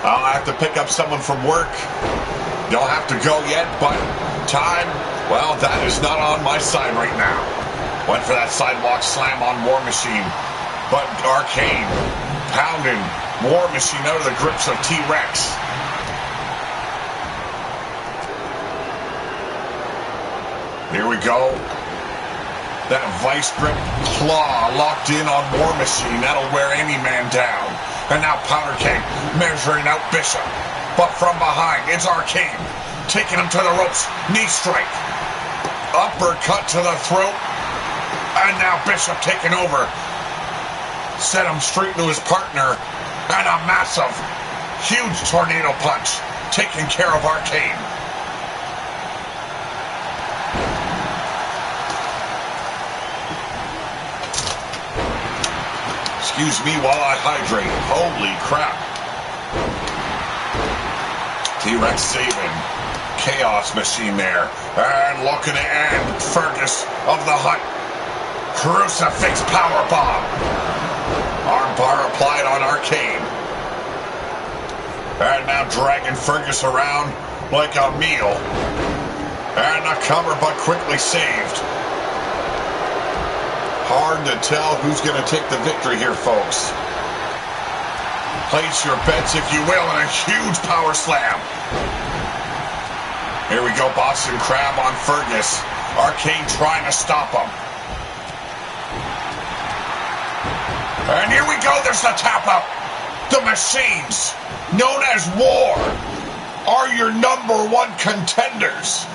I'll have to pick up someone from work. Don't have to go yet, but time, well, that is not on my side right now. Went for that sidewalk slam on War Machine, but Arcane pounding War Machine out of the grips of T-Rex. Here we go. That vice grip claw locked in on War Machine. That'll wear any man down. And now Powder Keg measuring out Bishop. But from behind, it's Arcane. Taking him to the ropes. Knee strike. Uppercut to the throat. And now Bishop taking over. Set him straight to his partner. And a massive, huge tornado punch. Taking care of Arcane. Excuse me while I hydrate. Holy crap. T-Rex saving. Chaos Machine there. And looking to end Fergus of the Hut. Crucifix powerbomb. Armbar applied on Arcane. And now dragging Fergus around like a meal. And a cover, but quickly saved. Hard to tell who's going to take the victory here, folks. Place your bets, if you will, and a huge power slam. Here we go, Boston Crab on Fergus. Arcane trying to stop him. And here we go, there's the tap out. The Machines, known as War, are your #1 contenders.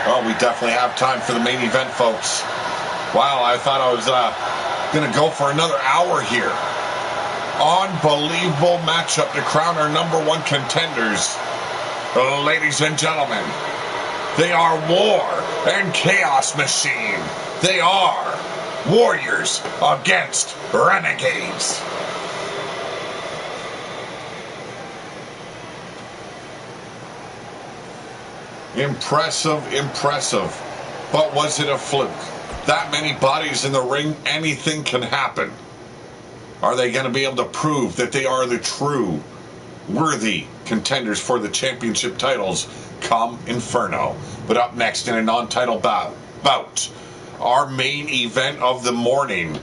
Oh, we definitely have time for the main event, folks. Wow, I thought I was going to go for another hour here. Unbelievable matchup to crown our #1 contenders. Ladies and gentlemen, they are war and chaos machine. They are warriors against renegades. Impressive, impressive. But was it a fluke? That many bodies in the ring, anything can happen. Are they going to be able to prove that they are the true, worthy contenders for the championship titles come Inferno? But up next in a non-title bout, our main event of the morning,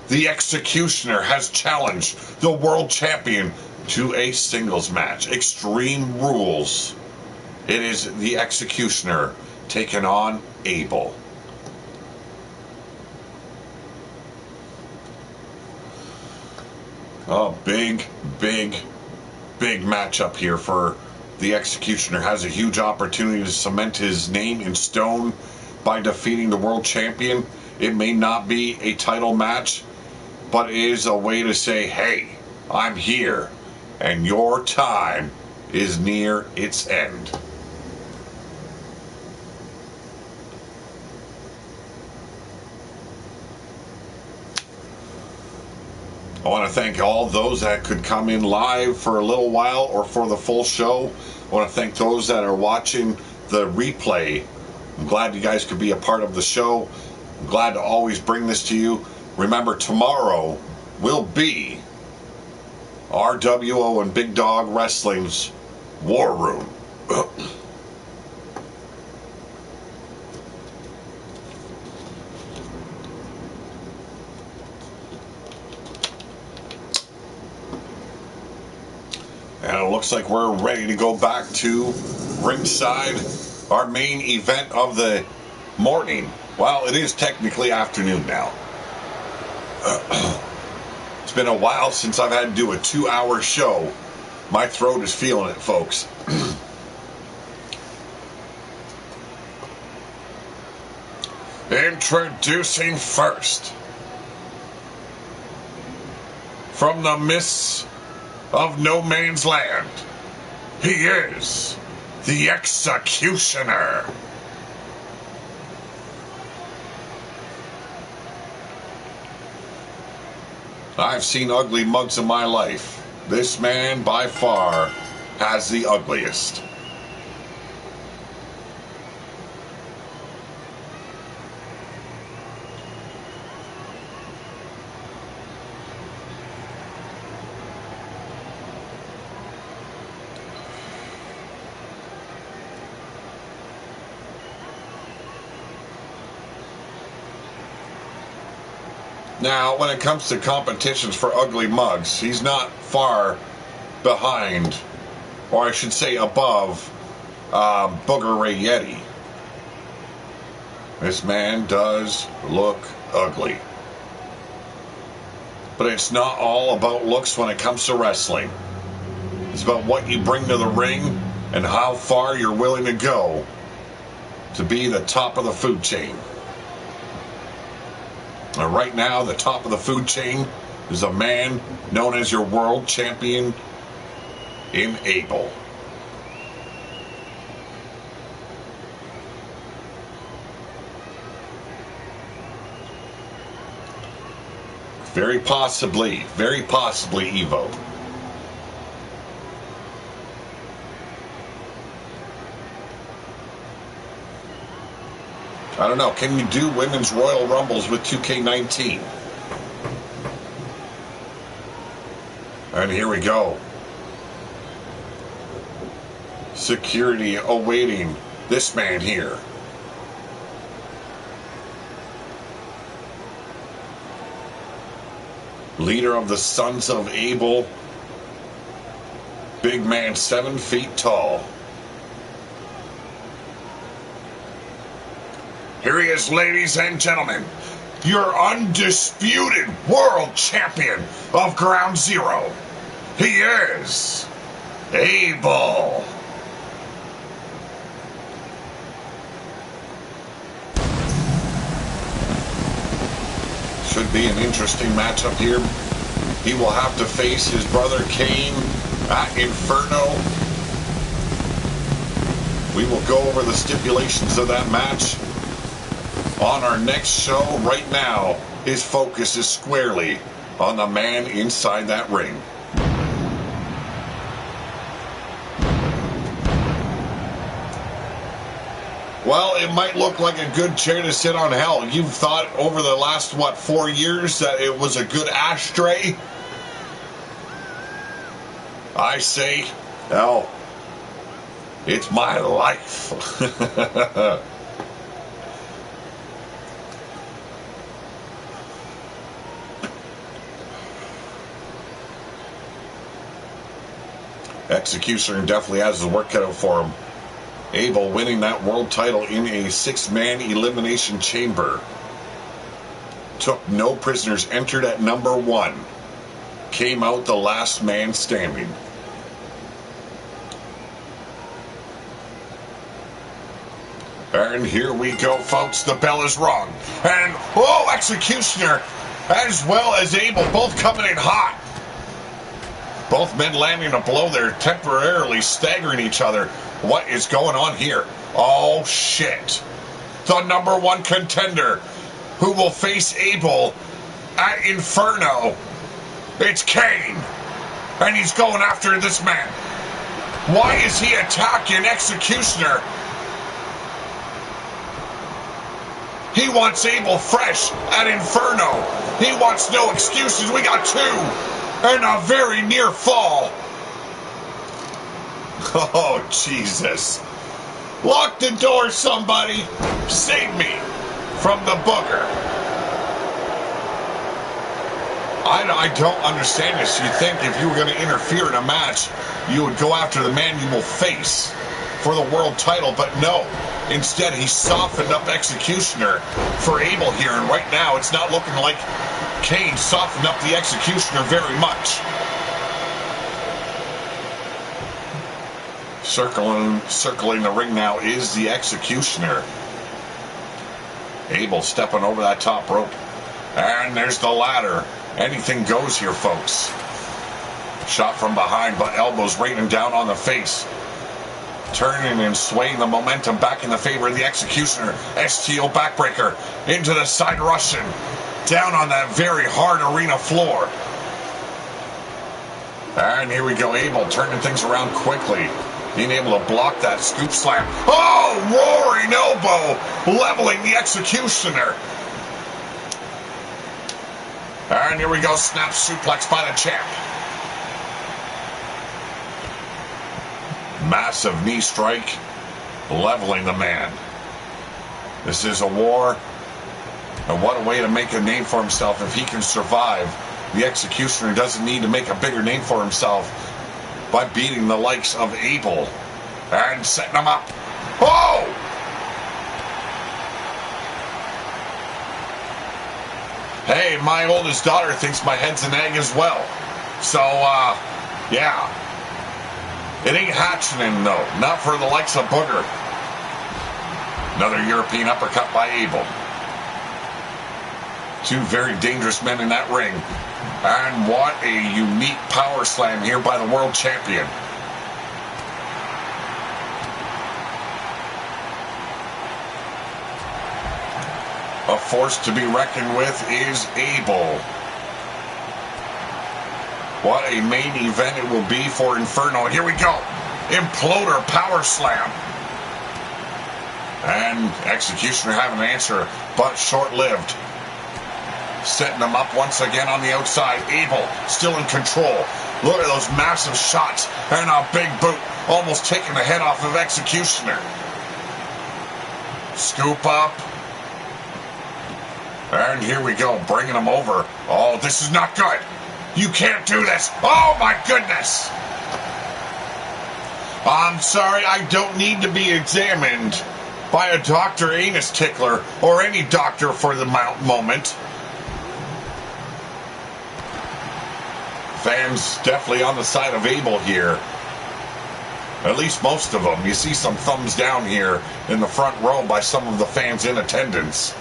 the Executioner has challenged the world champion to a singles match. Extreme Rules. It is the Executioner taking on Abel. Oh, big matchup here for the Executioner. Has a huge opportunity to cement his name in stone by defeating the world champion. It may not be a title match, but it is a way to say, hey, I'm here, and your time is near its end. I want to thank all those that could come in live for a little while or for the full show. I want to thank those that are watching the replay. I'm glad you guys could be a part of the show. I'm glad to always bring this to you. Remember, tomorrow will be RWO and Big Dog Wrestling's War Room. And it looks like we're ready to go back to ringside, our main event of the morning. Well, it is technically afternoon now. It's been a while since I've had to do a 2-hour show. My throat is feeling it, folks. Introducing first, from the mists of no man's land, he is the Executioner. I've seen ugly mugs in my life. This man by far has the ugliest. Now, when it comes to competitions for ugly mugs, he's not far behind, or I should say above, Booger Ray Yeti. This man does look ugly. But it's not all about looks when it comes to wrestling. It's about what you bring to the ring and how far you're willing to go to be the top of the food chain. And right now, the top of the food chain is a man known as your world champion in Abel. Very possibly Evo. I don't know. Can you do Women's Royal Rumbles with 2K19? And here we go. Security awaiting this man here. Leader of the Sons of Abel. Big man, 7 feet tall. Here he is, ladies and gentlemen, your undisputed world champion of Ground Zero. He is Abel. Should be an interesting matchup here. He will have to face his brother Kane at Inferno. We will go over the stipulations of that match on our next show. Right now, his focus is squarely on the man inside that ring. Well, it might look like a good chair to sit on. Hell, you've thought over the last, 4 years that it was a good ashtray? I say, hell, it's my life. Executioner definitely has his work cut out for him. Abel winning that world title in a 6-man elimination chamber. Took no prisoners, entered at number 1. Came out the last man standing. And here we go, folks. The bell is rung. And, Executioner, as well as Abel, both coming in hot. Both men landing a blow there, temporarily staggering each other. What is going on here? Oh, shit. The number 1 contender who will face Abel at Inferno. It's Kane. And he's going after this man. Why is he attacking Executioner? He wants Abel fresh at Inferno. He wants no excuses. We got 2. And a very near fall. Oh, Jesus. Lock the door, somebody. Save me from the booger. I don't understand this. You'd think if you were going to interfere in a match, you would go after the man you will face for the world title, but no. Instead, he softened up Executioner for Abel here, and right now it's not looking like Kane softened up the Executioner very much. Circling the ring now is the Executioner. Abel stepping over that top rope. And there's the ladder. Anything goes here, folks. Shot from behind, but elbows raining down on the face. Turning and swaying the momentum back in the favor of the Executioner. STO backbreaker into the side Russian. Down on that very hard arena floor. And here we go. Abel turning things around quickly. Being able to block that scoop slam. Oh, roaring elbow. Leveling the Executioner. And here we go. Snap suplex by the champ. Massive knee strike. Leveling the man. This is a war. And what a way to make a name for himself if he can survive. The Executioner doesn't need to make a bigger name for himself by beating the likes of Abel. And setting him up. Oh! Hey, my oldest daughter thinks my head's an egg as well. So, yeah. It ain't hatching though. Not for the likes of Booger. Another European uppercut by Abel. 2 very dangerous men in that ring. And what a unique power slam here by the world champion. A force to be reckoned with is Abel. What a main event it will be for Inferno. Here we go. Imploder power slam. And Executioner having an answer, but short-lived. Setting them up once again on the outside. Abel still in control. Look at those massive shots. And a big boot. Almost taking the head off of Executioner. Scoop up. And here we go. Bringing him over. Oh, this is not good. You can't do this. Oh, my goodness. I'm sorry. I don't need to be examined by a Dr. Anus Tickler or any doctor for the moment. Fans definitely on the side of Abel here. At least most of them. You see some thumbs down here in the front row by some of the fans in attendance.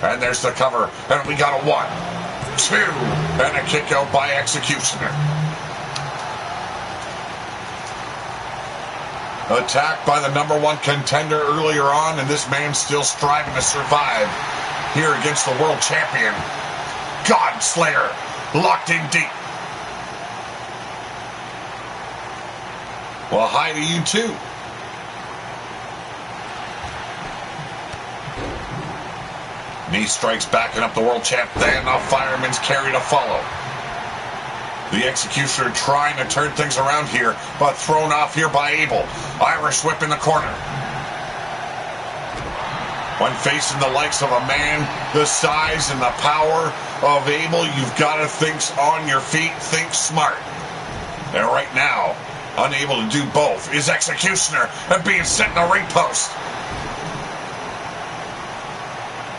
And there's the cover. And we got a 1, 2, and a kick out by Executioner. Attacked by the #1 contender earlier on, and this man still striving to survive here against the world champion. Godslayer, locked in deep. Well, hi to you too. Knee strikes backing up the world champ, then a fireman's carry to follow. The Executioner trying to turn things around here, but thrown off here by Abel. Irish whip in the corner. When facing the likes of a man the size and the power of Abel, you've got to think on your feet, think smart. And right now, unable to do both, is Executioner and being sent in the ring post.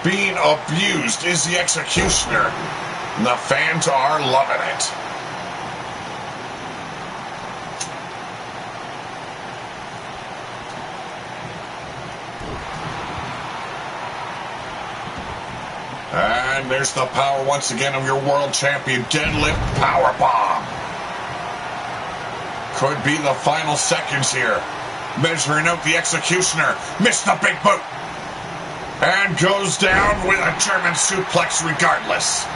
Being abused is the Executioner. And the fans are loving it. And there's the power once again of your world champion. Deadlift powerbomb. Could be the final seconds here. Measuring out the Executioner. Missed the big boot. And goes down with a German suplex regardless.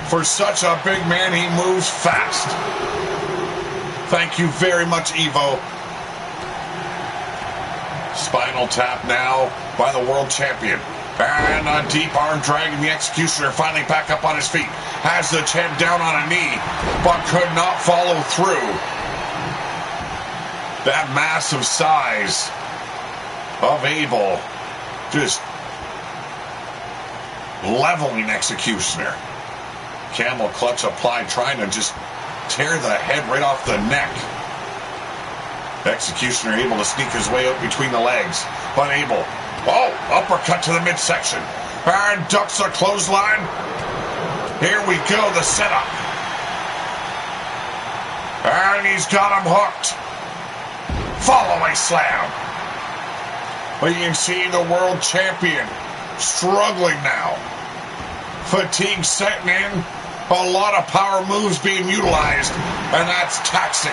For such a big man, he moves fast. Thank you very much, Evo. Spinal tap now by the world champion. And a deep arm dragging the Executioner finally back up on his feet. Has the champ down on a knee, but could not follow through. That massive size of Abel just leveling Executioner. Camel clutch applied, trying to just tear the head right off the neck. Executioner able to sneak his way out between the legs, but Abel, uppercut to the midsection, and ducks a clothesline. Here we go, the setup. And he's got him hooked. Follow-away slam. But you can see the world champion struggling now. Fatigue setting in. A lot of power moves being utilized, and that's taxing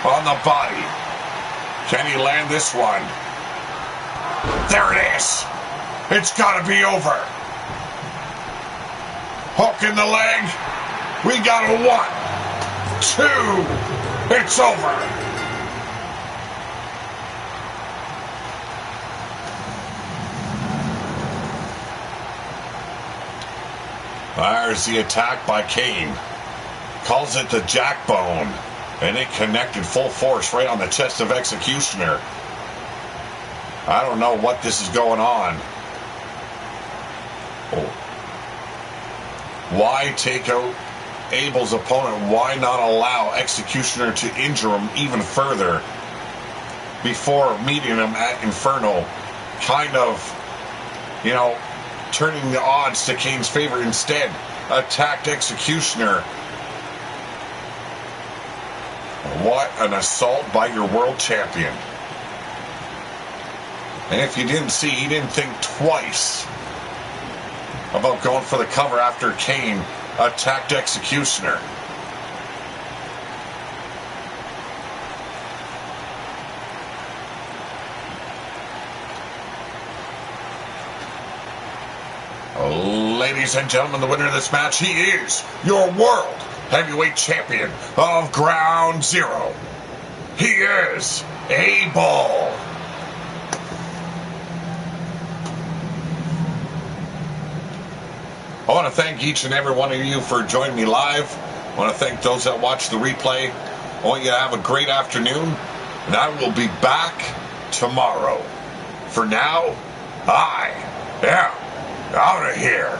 on the body. Can he land this one? There it is. It's got to be over. Hook in the leg. We got a 1, 2. It's over. There's the attack by Kane. Calls it the jackbone. And it connected full force right on the chest of Executioner. I don't know what this is going on. Why take out Abel's opponent? Why not allow Executioner to injure him even further before meeting him at Inferno? Kind of, turning the odds to Kane's favor. Instead, attacked Executioner. What an assault by your world champion. And if you didn't see, he didn't think twice about going for the cover after Kane attacked Executioner. Ladies and gentlemen, the winner of this match, he is your world heavyweight champion of Ground Zero. He is Abel. I want to thank each and every one of you for joining me live. I want to thank those that watch the replay. I want you to have a great afternoon, and I will be back tomorrow. For now, I am out of here.